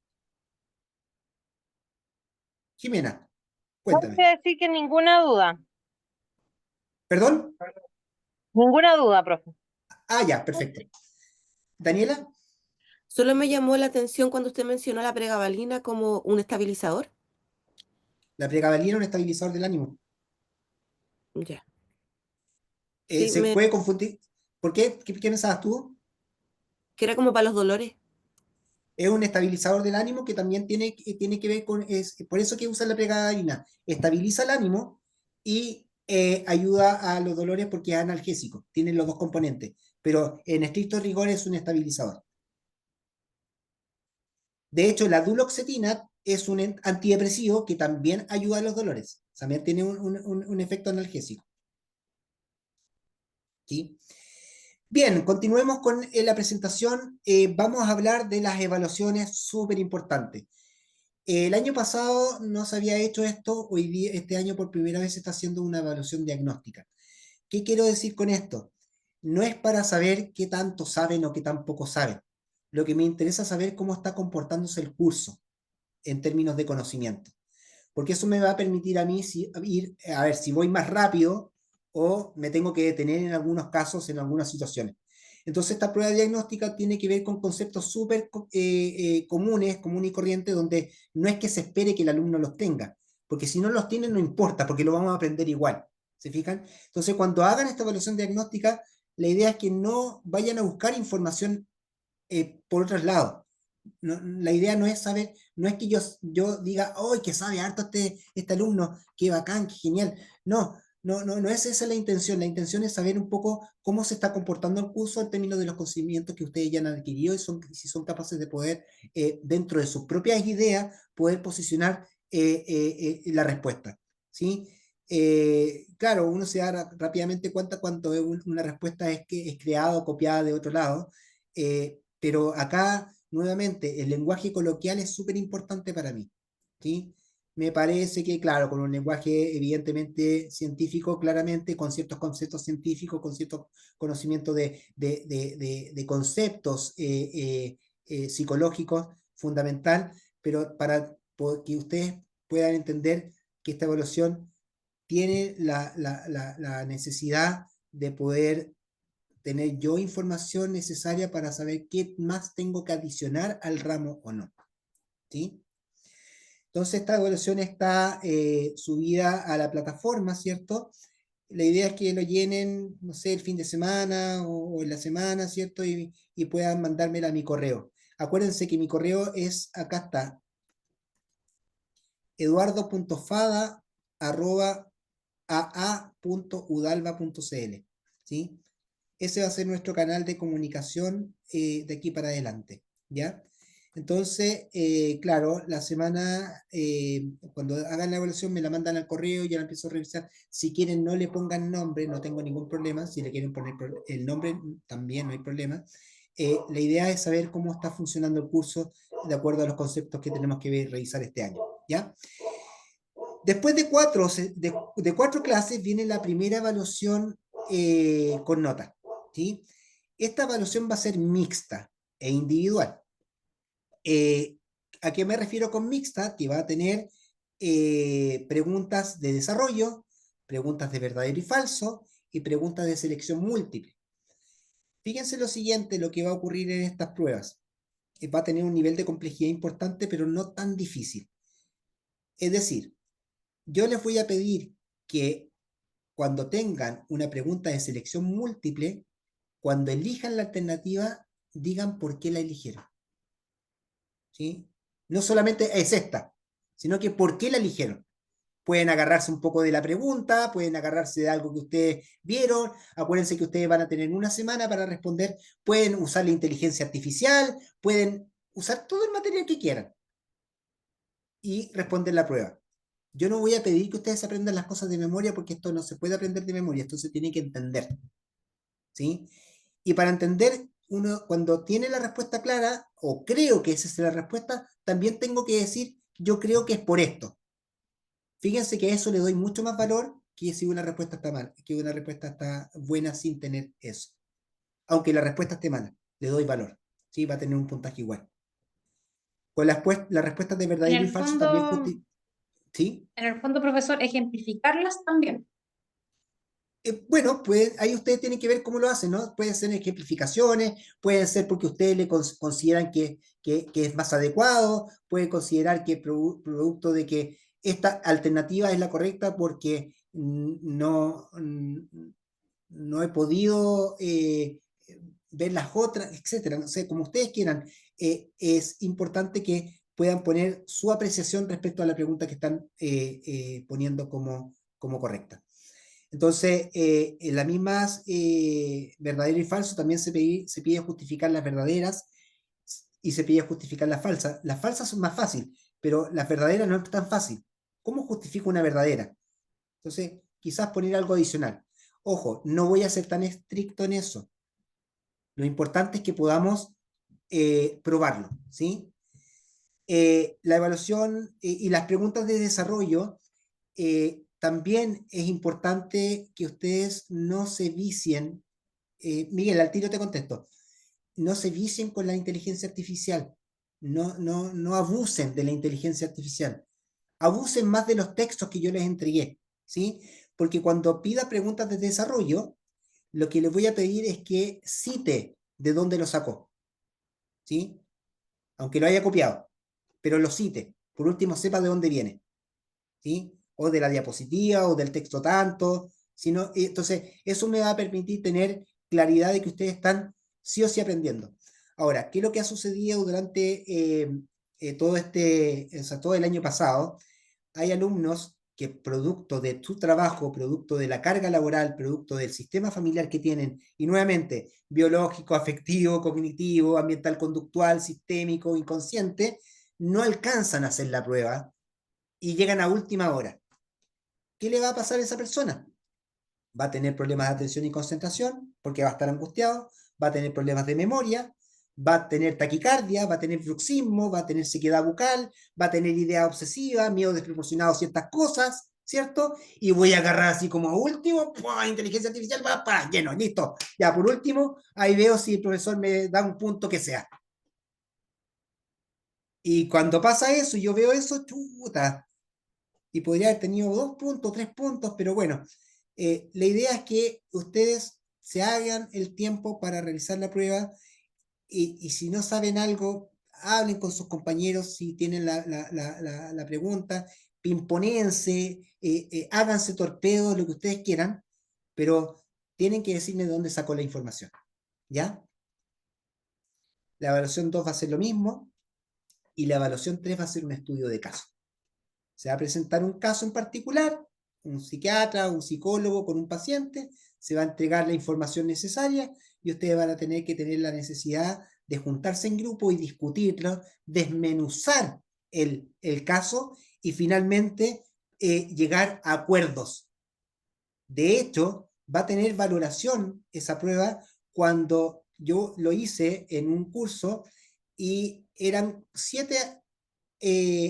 Jimena, Voy cuéntame. a decir que ninguna duda. ¿Perdón? Ninguna duda, profe. Ah, ya, perfecto. ¿Daniela? solo me llamó la atención cuando usted mencionó la pregabalina como un estabilizador. La pregabalina es un estabilizador del ánimo. Ya. Sí, Se puede confundir. ¿Por qué? ¿Qué pensabas tú? que era como para los dolores. Es un estabilizador del ánimo que también tiene que ver con, por eso que usa la pregabalina, estabiliza el ánimo y ayuda a los dolores porque es analgésico, tiene los dos componentes, pero en estricto rigor es un estabilizador. De hecho, la duloxetina es un antidepresivo que también ayuda a los dolores, también tiene un efecto analgésico. ¿Sí? Bien, continuemos con la presentación. Vamos a hablar de las evaluaciones súper importantes. El año pasado no se había hecho esto, hoy día, este año por primera vez se está haciendo una evaluación diagnóstica. ¿Qué quiero decir con esto? No es para saber qué tanto saben o qué tan poco saben. Lo que me interesa es saber cómo está comportándose el curso en términos de conocimiento. Porque eso me va a permitir a mí a ver si voy más rápido o me tengo que detener en algunos casos, en algunas situaciones. Entonces, esta prueba diagnóstica tiene que ver con conceptos súper comunes y corrientes, donde no es que se espere que el alumno los tenga, porque si no los tiene no importa, porque lo vamos a aprender igual. ¿Se fijan? Entonces, cuando hagan esta evaluación diagnóstica, la idea es que no vayan a buscar información por otros lados. No, la idea no es saber, no es que yo diga, ¡ay, que sabe harto este alumno! ¡Qué bacán, qué genial! No es esa la intención. La intención es saber un poco cómo se está comportando el curso en términos de los conocimientos que ustedes ya han adquirido y si son capaces de poder, dentro de sus propias ideas, poder posicionar la respuesta. ¿Sí? Claro, uno se da rápidamente cuenta cuando una respuesta es creada o copiada de otro lado, pero acá, nuevamente, el lenguaje coloquial es súper importante para mí. ¿Sí? Me parece que, claro, con un lenguaje evidentemente científico, claramente, con ciertos conceptos científicos, con ciertos conocimientos de conceptos psicológicos, fundamental, pero para que ustedes puedan entender que esta evaluación tiene la necesidad de poder tener yo información necesaria para saber qué más tengo que adicionar al ramo o no. ¿Sí? Entonces esta evaluación está subida a la plataforma, ¿cierto? La idea es que lo llenen, no sé, el fin de semana o en la semana, ¿cierto? Y puedan mandármela a mi correo. Acuérdense que mi correo es, acá está, eduardo.fada@aa.udalva.cl, ¿sí? Ese va a ser nuestro canal de comunicación de aquí para adelante, ¿ya? Entonces, claro, la semana, cuando hagan la evaluación, me la mandan al correo, ya la empiezo a revisar. Si quieren, no le pongan nombre, no tengo ningún problema. Si le quieren poner el nombre, también no hay problema. La idea es saber cómo está funcionando el curso de acuerdo a los conceptos que tenemos que revisar este año, ¿ya? Después de cuatro clases viene la primera evaluación con nota, ¿sí? Esta evaluación va a ser mixta e individual. ¿A qué me refiero con mixta? Que va a tener preguntas de desarrollo, preguntas de verdadero y falso y preguntas de selección múltiple. Fíjense lo siguiente, lo que va a ocurrir en estas pruebas. Va a tener un nivel de complejidad importante, pero no tan difícil. Es decir, yo les voy a pedir que cuando tengan una pregunta de selección múltiple, cuando elijan la alternativa, digan por qué la eligieron, ¿sí? No solamente es esta, sino que por qué la eligieron. Pueden agarrarse un poco de la pregunta, pueden agarrarse de algo que ustedes vieron. Acuérdense que ustedes van a tener una semana para responder. Pueden usar la inteligencia artificial, pueden usar todo el material que quieran y responder la prueba. Yo no voy a pedir que ustedes aprendan las cosas de memoria porque esto no se puede aprender de memoria, esto se tiene que entender, ¿sí? Y para entender, uno cuando tiene la respuesta clara, o creo que esa es la respuesta, también tengo que decir, yo creo que es por esto. Fíjense que a eso le doy mucho más valor que si una respuesta está mal, que una respuesta está buena sin tener eso. Aunque la respuesta esté mala, le doy valor, ¿sí? Va a tener un puntaje igual. Con las respuestas de En verdadero y el falso también fondo, ¿sí? en el fondo, profesor, ejemplificarlas también. Bueno, pues ahí ustedes tienen que ver cómo lo hacen, ¿no? Pueden ser ejemplificaciones, pueden ser porque ustedes le consideran que es más adecuado, pueden considerar que producto de que esta alternativa es la correcta porque no he podido ver las otras, etcétera. No sé, como ustedes quieran, es importante que puedan poner su apreciación respecto a la pregunta que están poniendo como correcta. Entonces, en las mismas verdadero y falso también se pide justificar las verdaderas y se pide justificar las falsas. Las falsas son más fáciles, pero las verdaderas no es tan fácil. ¿Cómo justifico una verdadera? Entonces, quizás poner algo adicional. Ojo, no voy a ser tan estricto en eso. Lo importante es que podamos probarlo, ¿sí? La evaluación y las preguntas de desarrollo también es importante que ustedes no se vicien. Miguel, al tiro te contesto. No se vicien con la inteligencia artificial. No abusen de la inteligencia artificial. Abusen más de los textos que yo les entregué, ¿sí? Porque cuando pida preguntas de desarrollo, lo que les voy a pedir es que cite de dónde lo sacó, ¿sí? Aunque lo haya copiado, pero lo cite. Por último, sepa de dónde viene, ¿sí? O de la diapositiva o del texto tanto, sino, entonces eso me va a permitir tener claridad de que ustedes están sí o sí aprendiendo. Ahora, ¿qué es lo que ha sucedido durante todo el año pasado? Hay alumnos que producto de su trabajo, producto de la carga laboral, producto del sistema familiar que tienen, y nuevamente, biológico, afectivo, cognitivo, ambiental, conductual, sistémico, inconsciente, no alcanzan a hacer la prueba y llegan a última hora. ¿Qué le va a pasar a esa persona? Va a tener problemas de atención y concentración porque va a estar angustiado, va a tener problemas de memoria, va a tener taquicardia, va a tener bruxismo, va a tener sequedad bucal, va a tener idea obsesiva, miedo desproporcionado a ciertas cosas, ¿cierto? Y voy a agarrar así como último, ¡pua! Inteligencia artificial, va para lleno, listo. Ya, por último, ahí veo si el profesor me da un punto que sea. Y cuando pasa eso, yo veo eso, chuta, y podría haber tenido 2 puntos, 3 puntos, pero bueno, la idea es que ustedes se hagan el tiempo para realizar la prueba y si no saben algo, hablen con sus compañeros si tienen la pregunta, pimponense, háganse torpedos, lo que ustedes quieran, pero tienen que decirme de dónde sacó la información, ¿ya? La evaluación 2 va a ser lo mismo y la evaluación 3 va a ser un estudio de caso. Se va a presentar un caso en particular, un psiquiatra, un psicólogo con un paciente, se va a entregar la información necesaria y ustedes van a tener que tener la necesidad de juntarse en grupo y discutirlo, desmenuzar el caso y finalmente llegar a acuerdos. De hecho, va a tener valoración esa prueba cuando yo lo hice en un curso y eran 7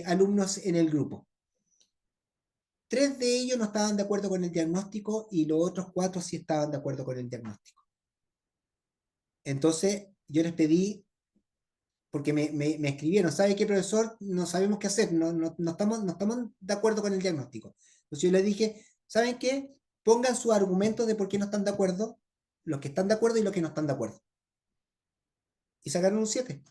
alumnos en el grupo. 3 de ellos no estaban de acuerdo con el diagnóstico y los otros 4 sí estaban de acuerdo con el diagnóstico. Entonces, yo les pedí, porque me escribieron, ¿sabe qué, profesor? No sabemos qué hacer, no estamos de acuerdo con el diagnóstico. Entonces yo les dije, ¿saben qué? Pongan sus argumentos de por qué no están de acuerdo, los que están de acuerdo y los que no están de acuerdo. Y sacaron un 7.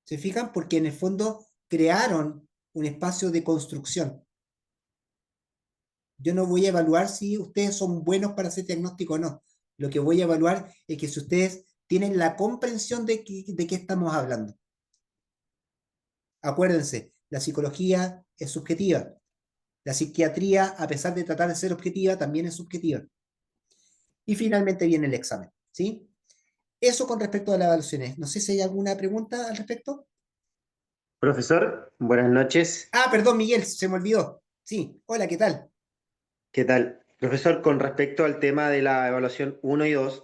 ¿Se fijan? Porque en el fondo crearon un espacio de construcción. Yo no voy a evaluar si ustedes son buenos para hacer diagnóstico o no. Lo que voy a evaluar es que si ustedes tienen la comprensión de qué estamos hablando. Acuérdense, la psicología es subjetiva. La psiquiatría, a pesar de tratar de ser objetiva, también es subjetiva. Y finalmente viene el examen, ¿sí? Eso con respecto a las evaluaciones. No sé si hay alguna pregunta al respecto. Profesor, buenas noches. Ah, perdón, Miguel, se me olvidó. Sí, hola, ¿qué tal? ¿Qué tal? Profesor, con respecto al tema de la evaluación 1 y 2,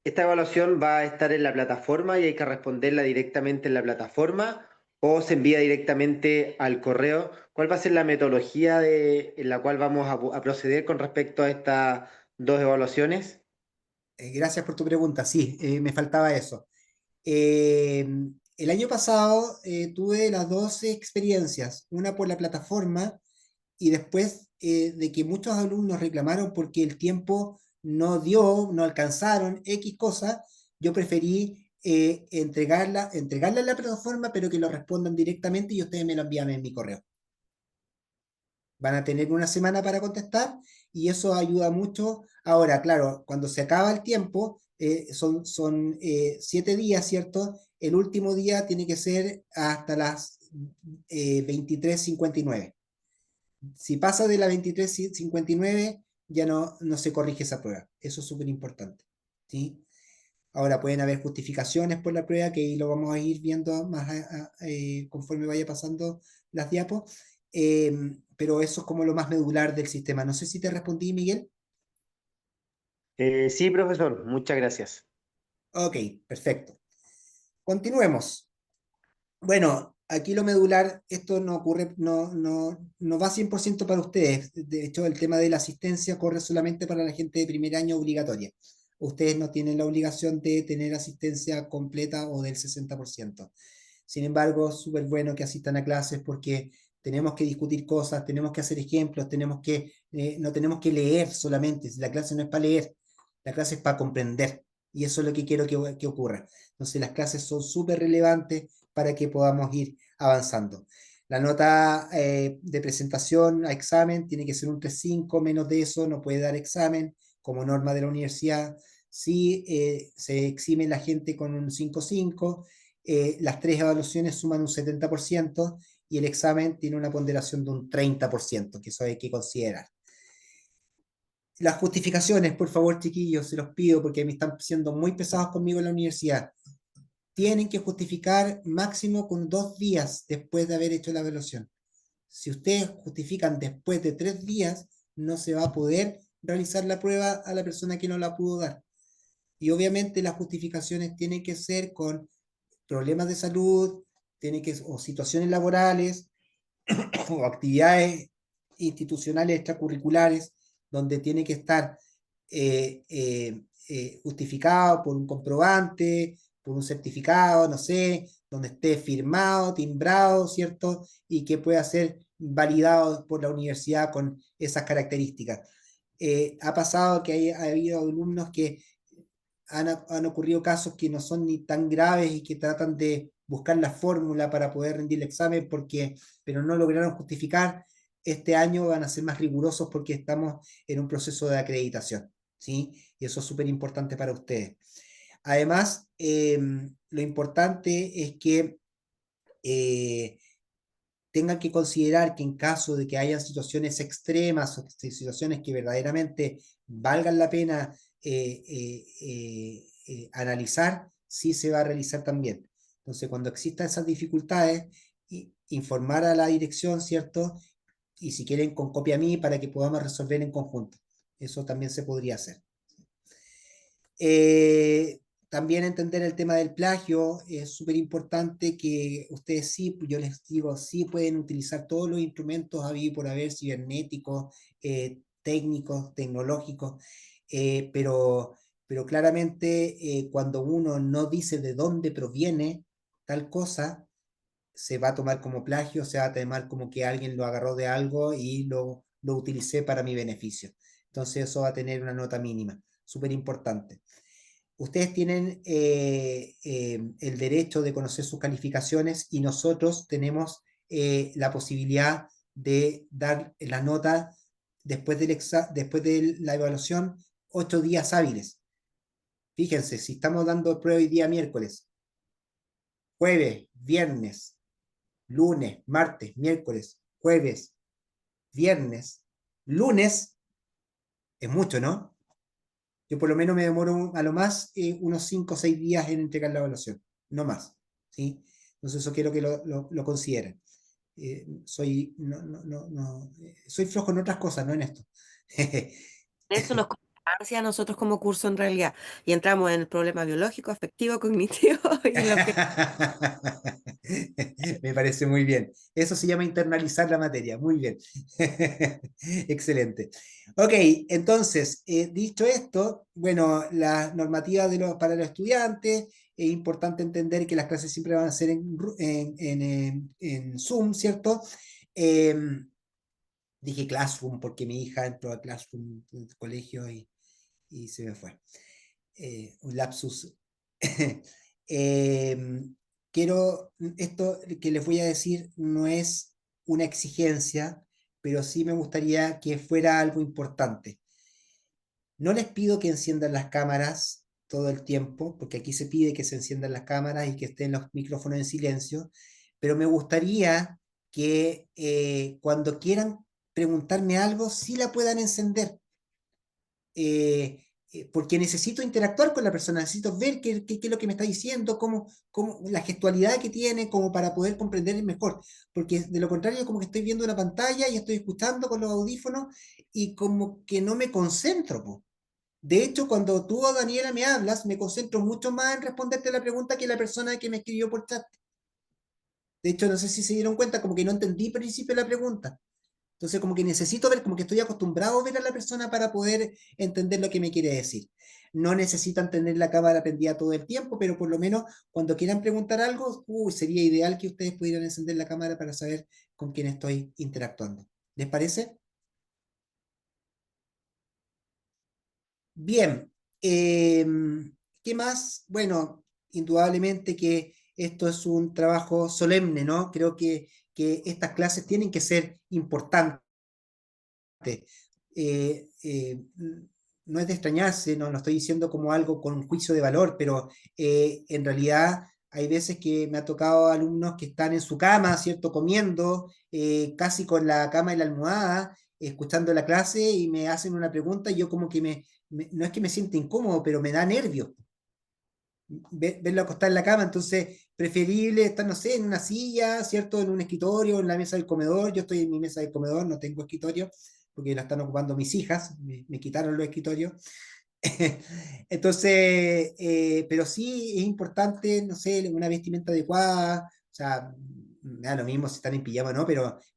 ¿esta evaluación va a estar en la plataforma y hay que responderla directamente en la plataforma o se envía directamente al correo? ¿Cuál va a ser la metodología en la cual vamos a proceder con respecto a estas dos evaluaciones? Gracias por tu pregunta. Sí, me faltaba eso. Eh, el año pasado tuve las dos experiencias, una por la plataforma y después de que muchos alumnos reclamaron porque el tiempo no dio, no alcanzaron X cosas, yo preferí entregarla a la plataforma, pero que lo respondan directamente y ustedes me lo envían en mi correo. Van a tener una semana para contestar y eso ayuda mucho. Ahora, claro, cuando se acaba el tiempo, son 7 días, ¿cierto? El último día tiene que ser hasta las 23:59. Si pasa de la 23:59, ya no se corrige esa prueba. Eso es súper importante, ¿sí? Ahora pueden haber justificaciones por la prueba, que ahí lo vamos a ir viendo más conforme vaya pasando las diapos, pero eso es como lo más medular del sistema. No sé si te respondí, Miguel. Sí, profesor, muchas gracias. Ok, perfecto. Continuemos. Bueno, aquí lo medular, esto no ocurre, no va 100% para ustedes. De hecho, el tema de la asistencia corre solamente para la gente de primer año obligatoria. Ustedes no tienen la obligación de tener asistencia completa o del 60%. Sin embargo, es súper bueno que asistan a clases porque tenemos que discutir cosas, tenemos que hacer ejemplos, no tenemos que leer solamente. La clase no es para leer, la clase es para comprender. Y eso es lo que quiero que ocurra. Entonces, las clases son súper relevantes para que podamos ir avanzando. La nota de presentación a examen tiene que ser un 3.5, menos de eso no puede dar examen como norma de la universidad. Si se exime la gente con un 5.5, las 3 evaluaciones suman un 70% y el examen tiene una ponderación de un 30%, que eso hay que considerar. Las justificaciones, por favor, chiquillos, se los pido porque me están siendo muy pesados conmigo en la universidad. Tienen que justificar máximo con 2 días después de haber hecho la evaluación. Si ustedes justifican después de 3 días, no se va a poder realizar la prueba a la persona que no la pudo dar. Y obviamente las justificaciones tienen que ser con problemas de salud, o situaciones laborales, o actividades institucionales extracurriculares, donde tiene que estar justificado por un comprobante, por un certificado, no sé, donde esté firmado, timbrado, ¿cierto? Y que pueda ser validado por la universidad con esas características. Ha pasado que ha habido alumnos que han ocurrido casos que no son ni tan graves y que tratan de buscar la fórmula para poder rendir el examen, pero no lograron justificar. Este año van a ser más rigurosos porque estamos en un proceso de acreditación, ¿sí? Y eso es súper importante para ustedes. Además, lo importante es que tengan que considerar que en caso de que hayan situaciones extremas o situaciones que verdaderamente valgan la pena analizar, sí se va a realizar también. Entonces, cuando existan esas dificultades, informar a la dirección, ¿cierto? Y si quieren, con copia a mí para que podamos resolver en conjunto. Eso también se podría hacer. También entender el tema del plagio, es súper importante que ustedes sí, yo les digo, sí pueden utilizar todos los instrumentos habidos por haber, cibernéticos, técnicos, tecnológicos, pero claramente cuando uno no dice de dónde proviene tal cosa, se va a tomar como plagio, se va a tomar como que alguien lo agarró de algo y lo utilicé para mi beneficio. Entonces eso va a tener una nota mínima, súper importante. Ustedes tienen el derecho de conocer sus calificaciones y nosotros tenemos la posibilidad de dar la nota después de la evaluación 8 días hábiles. Fíjense, si estamos dando prueba hoy día miércoles, jueves, viernes, lunes, martes, miércoles, jueves, viernes, lunes, es mucho, ¿no? Yo por lo menos me demoro a lo más unos 5 o 6 días en entregar la evaluación, no más, ¿sí? Entonces eso quiero que lo consideren. Soy flojo en otras cosas, no en esto. Eso nos constancia a nosotros como curso en realidad. Y entramos en el problema biológico, afectivo, cognitivo y lo que... Me parece muy bien. Eso se llama internalizar la materia. Muy bien. Excelente. Ok, entonces, dicho esto, bueno, las normativas para los estudiantes, es importante entender que las clases siempre van a ser en Zoom, ¿cierto? Dije Classroom porque mi hija entró a Classroom del colegio y se me fue. Un lapsus. Esto que les voy a decir no es una exigencia, pero sí me gustaría que fuera algo importante. No les pido que enciendan las cámaras todo el tiempo, porque aquí se pide que se enciendan las cámaras y que estén los micrófonos en silencio, pero me gustaría que cuando quieran preguntarme algo, sí la puedan encender. Porque necesito interactuar con la persona, necesito ver qué es lo que me está diciendo, cómo la gestualidad que tiene, como para poder comprender mejor, porque de lo contrario como que estoy viendo una pantalla y estoy escuchando con los audífonos y como que no me concentro, po. De hecho, cuando tú, Daniela, me hablas, me concentro mucho más en responderte la pregunta que la persona que me escribió por chat. De hecho, no sé si se dieron cuenta, como que no entendí al principio la pregunta. Entonces, como que necesito ver, como que estoy acostumbrado a ver a la persona para poder entender lo que me quiere decir. No necesitan tener la cámara prendida todo el tiempo, pero por lo menos cuando quieran preguntar algo, sería ideal que ustedes pudieran encender la cámara para saber con quién estoy interactuando. ¿Les parece? Bien. ¿Qué más? Bueno, indudablemente que esto es un trabajo solemne, ¿no? Creo que estas clases tienen que ser importantes. eh, eh, no es de extrañarse, no lo estoy diciendo como algo con un juicio de valor, pero en realidad hay veces que me ha tocado alumnos que están en su cama, ¿cierto? Comiendo, casi con la cama y la almohada, escuchando la clase y me hacen una pregunta y yo como que no es que me sienta incómodo, pero me da nervios verlo acostado en la cama, entonces preferible estar, no sé, en una silla, ¿cierto? En un escritorio, en la mesa del comedor. Yo estoy en mi mesa del comedor, no tengo escritorio, porque la están ocupando mis hijas, me quitaron los escritorios. Entonces, pero sí es importante, no sé, una vestimenta adecuada, o sea, me da lo mismo si están en pijama o no,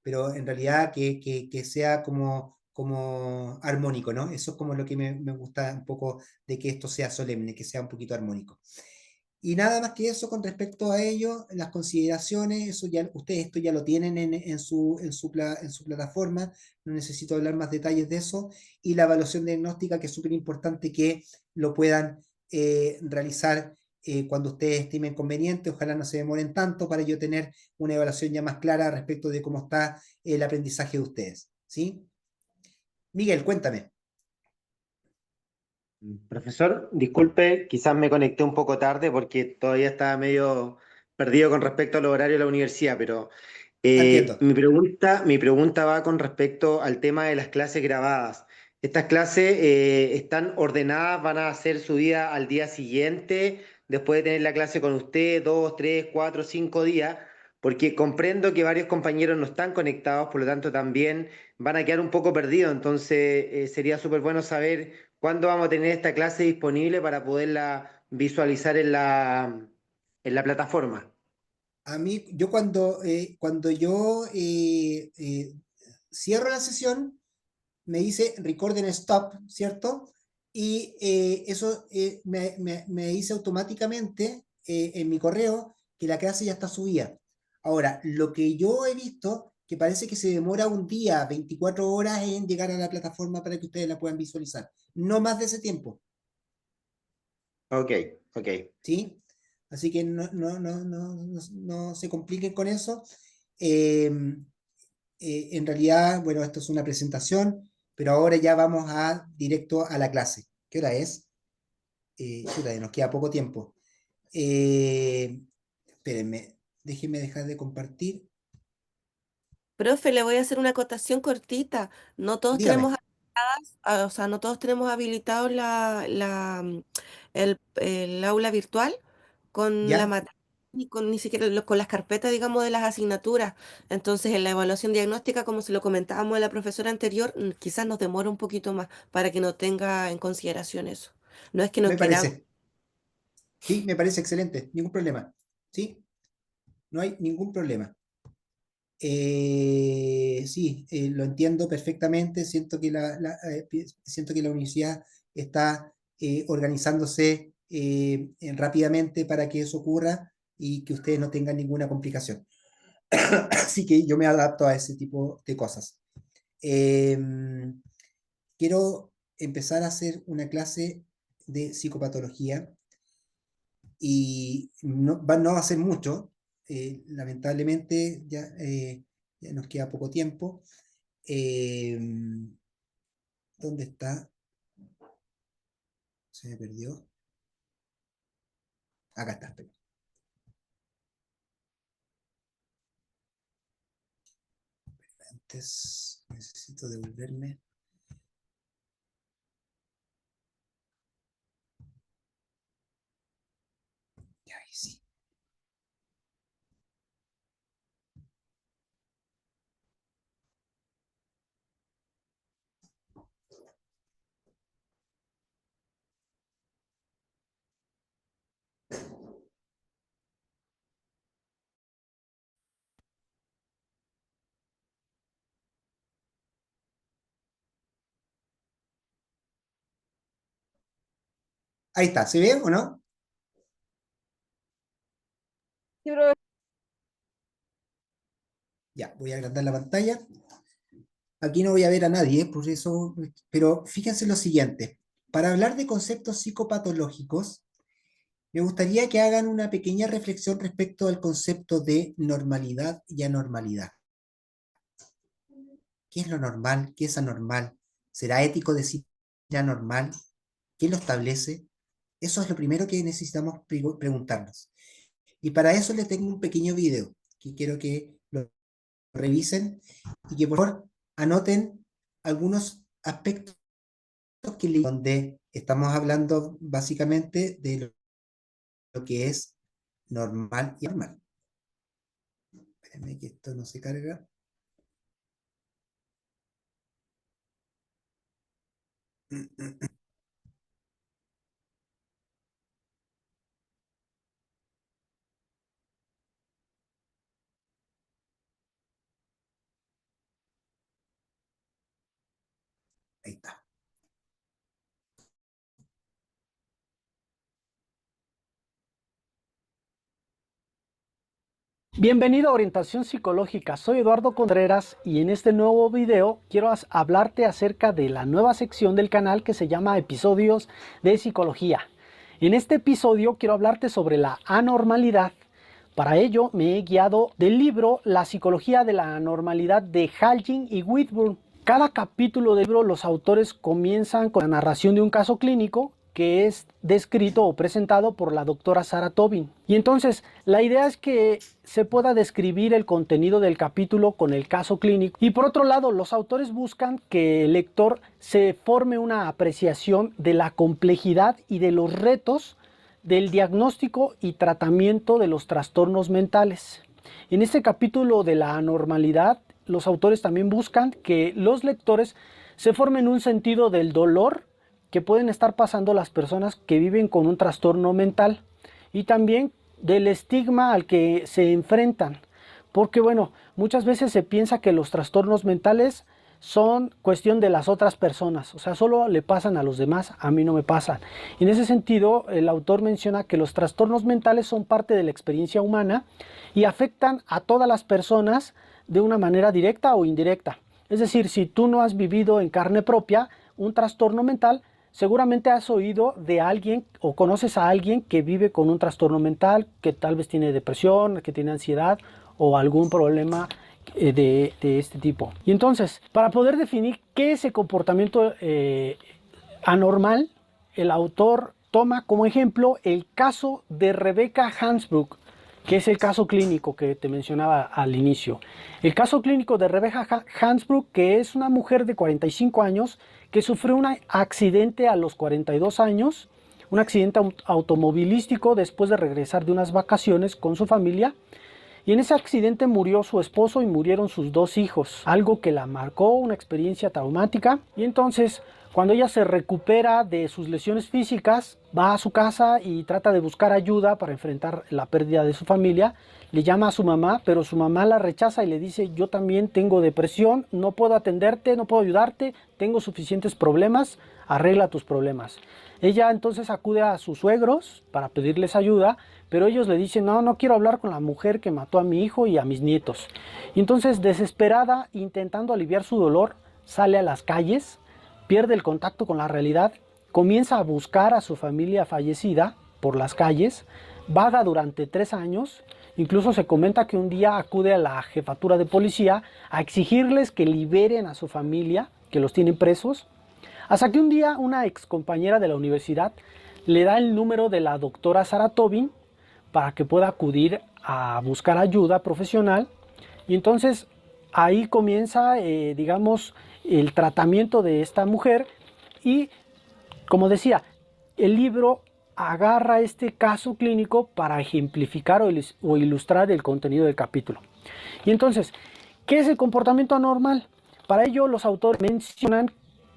pero en realidad que sea como armónico, ¿no? Eso es como lo que me gusta un poco de que esto sea solemne, que sea un poquito armónico. Y nada más que eso con respecto a ello, las consideraciones, eso ya, ustedes esto ya lo tienen en su plataforma, no necesito hablar más detalles de eso, y la evaluación diagnóstica, que es súper importante que lo puedan realizar cuando ustedes estimen conveniente, ojalá no se demoren tanto para yo tener una evaluación ya más clara respecto de cómo está el aprendizaje de ustedes, ¿sí? Miguel, cuéntame. Profesor, disculpe, quizás me conecté un poco tarde porque todavía estaba medio perdido con respecto al horario de la universidad, pero Entiendo. Mi pregunta va con respecto al tema de las clases grabadas. ¿Estas clases están ordenadas, van a ser subidas al día siguiente, después de tener la clase con usted, 2, 3, 4, 5 días? Porque comprendo que varios compañeros no están conectados, por lo tanto también van a quedar un poco perdidos. Entonces sería súper bueno saber cuándo vamos a tener esta clase disponible para poderla visualizar en la plataforma. A mí, yo cuando yo cierro la sesión, me dice record and stop, ¿cierto? Y eso me dice automáticamente en mi correo que la clase ya está subida. Ahora, lo que yo he visto, que parece que se demora un día, 24 horas en llegar a la plataforma para que ustedes la puedan visualizar. No más de ese tiempo, Ok, ok. ¿sí? Así que no se compliquen con eso. Eh, en realidad, bueno, esto es una presentación, pero ahora ya vamos directo a la clase. ¿Qué hora es? Chuta, nos queda poco tiempo. Espérenme, déjenme dejar de compartir. Profe, le voy a hacer una acotación cortita. No todos Dígame. tenemos o sea, no todos tenemos habilitado el aula virtual con la ¿Ya? materia ni con ni siquiera con las carpetas, digamos, de las asignaturas. Entonces, en la evaluación diagnóstica, como se lo comentábamos a la profesora anterior, quizás nos demora un poquito más para que no tenga en consideración eso. No es que no Me queramos. parece. Sí, me parece excelente. Ningún problema. ¿Sí? No hay ningún problema. Sí, lo entiendo perfectamente. Siento que la universidad está organizándose rápidamente para que eso ocurra y que ustedes no tengan ninguna complicación. Así que yo me adapto a ese tipo de cosas. Quiero empezar a hacer una clase de psicopatología y no va a ser mucho. Lamentablemente ya nos queda poco tiempo. Eh, ¿Dónde está? Se me perdió. Acá está. Espera. Antes necesito devolverme. Ahí sí. Ahí está. ¿Se ve o no? Sí, profe. Ya, voy a agrandar la pantalla. Aquí no voy a ver a nadie, por eso, pero fíjense lo siguiente. Para hablar de conceptos psicopatológicos, me gustaría que hagan una pequeña reflexión respecto al concepto de normalidad y anormalidad. ¿Qué es lo normal? ¿Qué es anormal? ¿Será ético decir anormal? ¿Quién lo establece? Eso es lo primero que necesitamos preguntarnos. Y para eso les tengo un pequeño video que quiero que lo revisen y que por favor anoten algunos aspectos donde estamos hablando básicamente de lo que es normal y anormal. Espérenme que esto no se carga. Ahí está. Bienvenido a Orientación Psicológica, soy Eduardo Contreras y en este nuevo video quiero hablarte acerca de la nueva sección del canal que se llama Episodios de Psicología. En este episodio quiero hablarte sobre la anormalidad. Para ello me he guiado del libro La Psicología de la Anormalidad de Hallgren y Whitburn. Cada capítulo del libro los autores comienzan con la narración de un caso clínico que es descrito o presentado por la doctora Sarah Tobin. Y entonces la idea es que se pueda describir el contenido del capítulo con el caso clínico. Y por otro lado, los autores buscan que el lector se forme una apreciación de la complejidad y de los retos del diagnóstico y tratamiento de los trastornos mentales. En este capítulo de la anormalidad, los autores también buscan que los lectores se formen un sentido del dolor que pueden estar pasando las personas que viven con un trastorno mental y también del estigma al que se enfrentan. Porque bueno, muchas veces se piensa que los trastornos mentales son cuestión de las otras personas, o sea, solo le pasan a los demás, a mí no me pasan. En ese sentido, el autor menciona que los trastornos mentales son parte de la experiencia humana y afectan a todas las personas de una manera directa o indirecta. Es decir, si tú no has vivido en carne propia un trastorno mental, seguramente has oído de alguien o conoces a alguien que vive con un trastorno mental, que tal vez tiene depresión, que tiene ansiedad o algún problema de este tipo. Y entonces, para poder definir qué es el comportamiento anormal, el autor toma como ejemplo el caso de Rebecca Hansbrook, que es el caso clínico que te mencionaba al inicio. El caso clínico de Rebecca Hansbrook, que es una mujer de 45 años que sufrió un accidente a los 42 años, un accidente automovilístico después de regresar de unas vacaciones con su familia. Y en ese accidente murió su esposo y murieron sus 2 hijos, algo que la marcó, una experiencia traumática. Y entonces, cuando ella se recupera de sus lesiones físicas, va a su casa y trata de buscar ayuda para enfrentar la pérdida de su familia. Le llama a su mamá, pero su mamá la rechaza y le dice: yo también tengo depresión, no puedo atenderte, no puedo ayudarte, tengo suficientes problemas, arregla tus problemas. Ella entonces acude a sus suegros para pedirles ayuda, pero ellos le dicen: no quiero hablar con la mujer que mató a mi hijo y a mis nietos. Y entonces, desesperada, intentando aliviar su dolor, sale a las calles, pierde el contacto con la realidad, comienza a buscar a su familia fallecida por las calles, vaga durante 3 años, incluso se comenta que un día acude a la jefatura de policía a exigirles que liberen a su familia, que los tienen presos, hasta que un día una ex compañera de la universidad le da el número de la doctora Sarah Tobin para que pueda acudir a buscar ayuda profesional. Y entonces ahí comienza, digamos, el tratamiento de esta mujer. Y como decía, el libro agarra este caso clínico para ejemplificar o ilustrar el contenido del capítulo. Y entonces, ¿qué es el comportamiento anormal? Para ello, los autores mencionan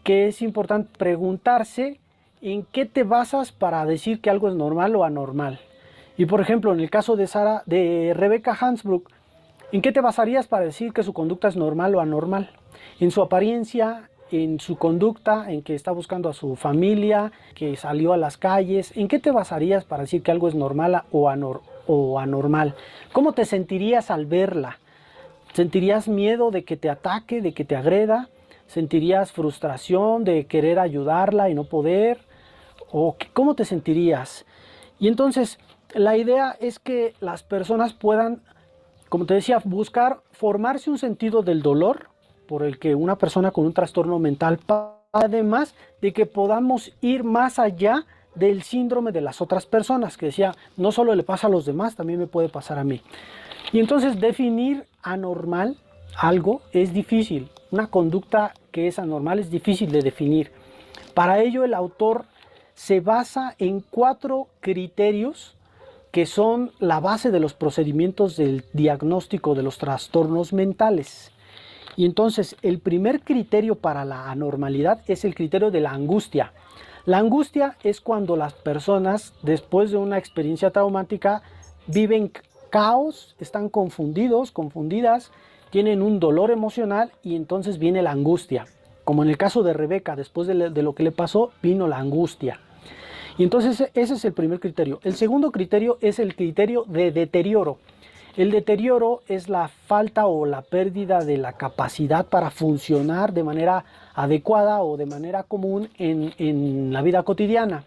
que es importante preguntarse en qué te basas para decir que algo es normal o anormal. Y por ejemplo, en el caso de Rebecca Hansbrook, ¿en qué te basarías para decir que su conducta es normal o anormal? En su apariencia, en su conducta, en que está buscando a su familia, que salió a las calles. ¿En qué te basarías para decir que algo es normal o anormal? ¿Cómo te sentirías al verla? ¿Sentirías miedo de que te ataque, de que te agreda? ¿Sentirías frustración de querer ayudarla y no poder? ¿O cómo te sentirías? Y entonces, la idea es que las personas puedan, como te decía, buscar formarse un sentido del dolor por el que una persona con un trastorno mental, además de que podamos ir más allá del síndrome de las otras personas, que decía, no solo le pasa a los demás, también me puede pasar a mí. Y entonces definir anormal algo es difícil, una conducta que es anormal es difícil de definir. Para ello el autor se basa en 4 criterios que son la base de los procedimientos del diagnóstico de los trastornos mentales. Y entonces el primer criterio para la anormalidad es el criterio de la angustia. La angustia es cuando las personas, después de una experiencia traumática, viven caos, están confundidos, confundidas, tienen un dolor emocional y entonces viene la angustia. Como en el caso de Rebeca, después de lo que le pasó, vino la angustia. Y entonces ese es el primer criterio. El segundo criterio es el criterio de deterioro. El deterioro es la falta o la pérdida de la capacidad para funcionar de manera adecuada o de manera común en la vida cotidiana.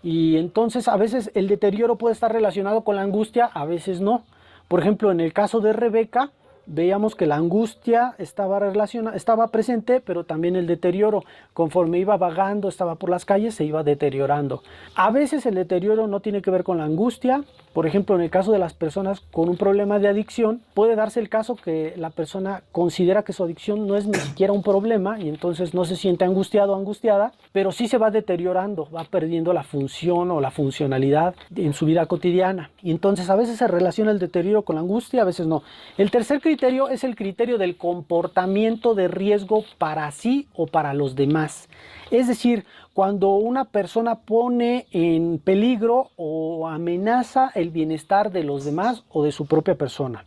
Y entonces a veces el deterioro puede estar relacionado con la angustia, a veces no. Por ejemplo, en el caso de Rebeca, veíamos que la angustia estaba presente, pero también el deterioro. Conforme iba vagando, estaba por las calles, se iba deteriorando. A veces el deterioro no tiene que ver con la angustia. Por ejemplo, en el caso de las personas con un problema de adicción, puede darse el caso que la persona considera que su adicción no es ni siquiera un problema y entonces no se siente angustiado o angustiada, pero sí se va deteriorando, va perdiendo la función o la funcionalidad en su vida cotidiana. Y entonces a veces se relaciona el deterioro con la angustia, a veces no. El tercer criterio es el criterio del comportamiento de riesgo para sí o para los demás. Es decir, cuando una persona pone en peligro o amenaza el bienestar de los demás o de su propia persona.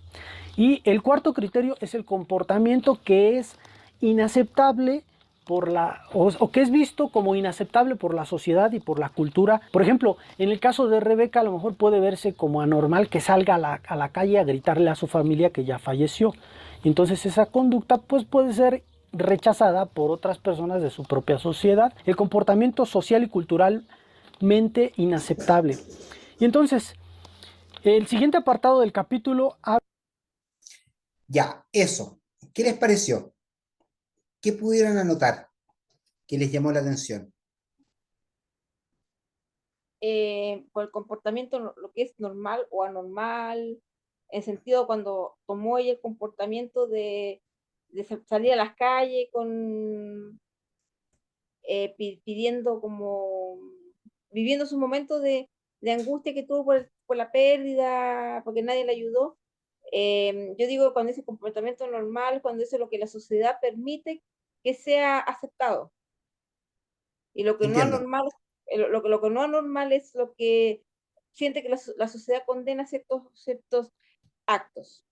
Y el cuarto criterio es el comportamiento que es inaceptable o que es visto como inaceptable por la sociedad y por la cultura. Por ejemplo, en el caso de Rebeca, a lo mejor puede verse como anormal que salga a la calle a gritarle a su familia que ya falleció. Entonces esa conducta pues puede ser rechazada por otras personas de su propia sociedad. El comportamiento social y culturalmente inaceptable. Y entonces, el siguiente apartado del capítulo habla... Ya, eso. ¿Qué les pareció? ¿Qué pudieron anotar que les llamó la atención? Por el comportamiento, lo que es normal o anormal, en sentido cuando tomó ella el comportamiento de salir a las calles pidiendo como, viviendo su momento de angustia que tuvo por la pérdida, porque nadie le ayudó. Yo digo cuando ese comportamiento normal, cuando eso es lo que la sociedad permite que sea aceptado. Y lo que no es Entiendo. normal, lo que no es normal es lo que siente que la sociedad condena ciertos actos.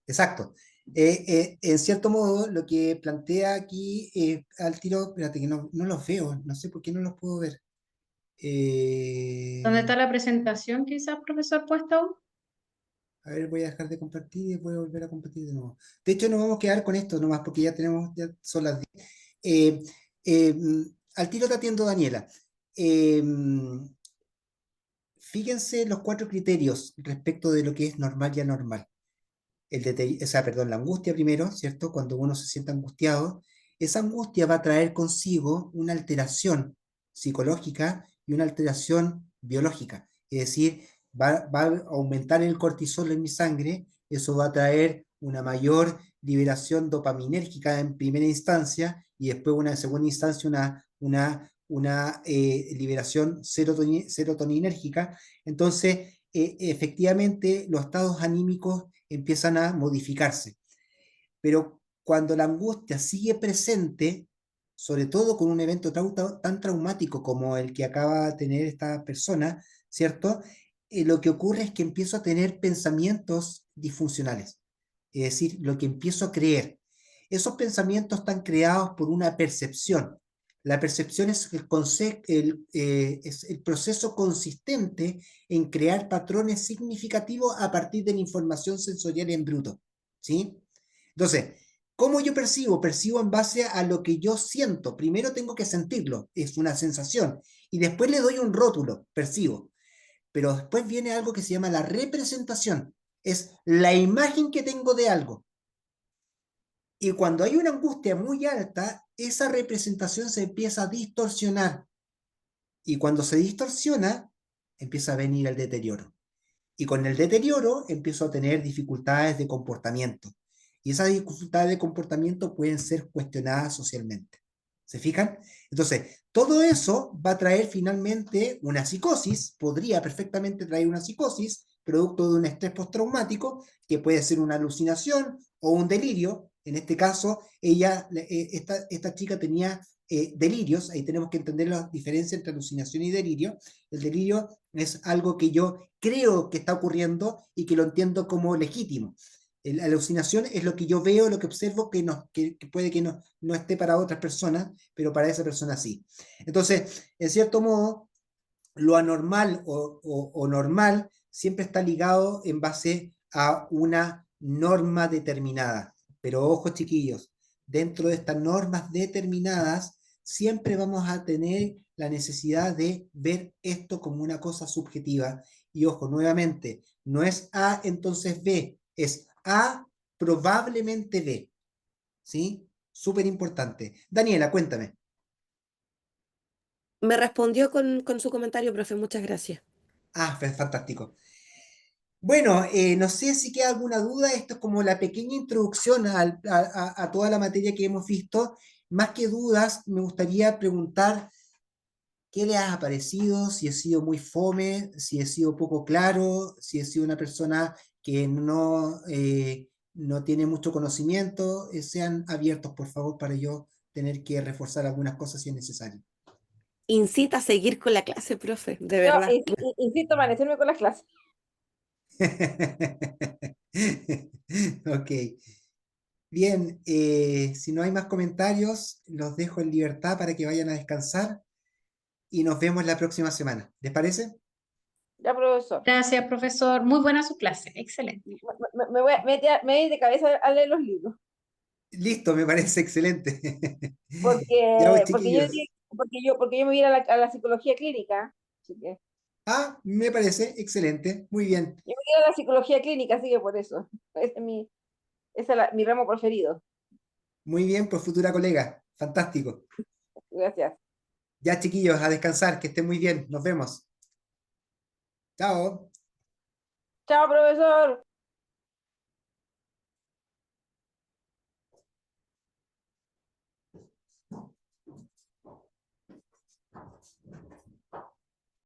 Exacto. En cierto modo, lo que plantea aquí al tiro, espérate que no los veo, no sé por qué no los puedo ver. ¿Dónde está la presentación quizás, profesor, puesta aún? A ver, voy a dejar de compartir y voy a volver a compartir de nuevo. De hecho, nos vamos a quedar con esto nomás porque ya son las 10. Al tiro te atiendo, Daniela. Fíjense los 4 criterios respecto de lo que es normal y anormal. La angustia primero, ¿cierto? Cuando uno se siente angustiado, esa angustia va a traer consigo una alteración psicológica y una alteración biológica. Es decir, va a aumentar el cortisol en mi sangre, eso va a traer una mayor liberación dopaminérgica en primera instancia y después en segunda instancia una liberación serotoninérgica. Entonces, efectivamente, los estados anímicos empiezan a modificarse. Pero cuando la angustia sigue presente, sobre todo con un evento tan traumático como el que acaba de tener esta persona, ¿cierto? Lo que ocurre es que empiezo a tener pensamientos disfuncionales. Es decir, lo que empiezo a creer. Esos pensamientos están creados por una percepción. La percepción es es el proceso consistente en crear patrones significativos a partir de la información sensorial en bruto, ¿sí? Entonces, ¿cómo yo percibo? Percibo en base a lo que yo siento. Primero tengo que sentirlo, es una sensación, y después le doy un rótulo, percibo. Pero después viene algo que se llama la representación, es la imagen que tengo de algo. Y cuando hay una angustia muy alta, esa representación se empieza a distorsionar. Y cuando se distorsiona, empieza a venir el deterioro. Y con el deterioro empiezo a tener dificultades de comportamiento. Y esas dificultades de comportamiento pueden ser cuestionadas socialmente. ¿Se fijan? Entonces, todo eso va a traer finalmente una psicosis, podría perfectamente traer una psicosis, producto de un estrés postraumático, que puede ser una alucinación o un delirio. En este caso, esta chica tenía delirios, ahí tenemos que entender la diferencia entre alucinación y delirio. El delirio es algo que yo creo que está ocurriendo y que lo entiendo como legítimo. La alucinación es lo que yo veo, lo que observo, que puede que no esté para otras personas, pero para esa persona sí. Entonces, en cierto modo, lo anormal o normal siempre está ligado en base a una norma determinada. Pero ojo, chiquillos, dentro de estas normas determinadas, siempre vamos a tener la necesidad de ver esto como una cosa subjetiva. Y ojo, nuevamente, no es A, entonces B, es A, probablemente B. ¿Sí? Súper importante. Daniela, cuéntame. Me respondió con su comentario, profe, muchas gracias. Ah, fantástico. Bueno, no sé si queda alguna duda. Esto es como la pequeña introducción a toda la materia que hemos visto. Más que dudas, me gustaría preguntar qué le ha parecido, si he sido muy fome, si he sido poco claro, si he sido una persona que no tiene mucho conocimiento. Sean abiertos, por favor, para yo tener que reforzar algunas cosas si es necesario. Incita a seguir con la clase, profe, de Yo verdad. insisto, amanecerme con las clases. Ok. Bien, si no hay más comentarios, los dejo en libertad para que vayan a descansar y nos vemos la próxima semana. ¿Les parece? Ya, profesor. Gracias, profesor. Muy buena su clase. Excelente. Me voy a ir de cabeza a leer los libros. Listo, me parece excelente. Ya pues, Porque, chiquillos. porque yo me voy a ir a la psicología clínica. Así que, Ah, me parece excelente. Muy bien. yo me voy a ir a la psicología clínica, así que por eso. Ese es mi ramo preferido. Muy bien, pues futura colega. Fantástico. Gracias. Ya, chiquillos, a descansar, que estén muy bien. Nos vemos. Chao. Chao, profesor.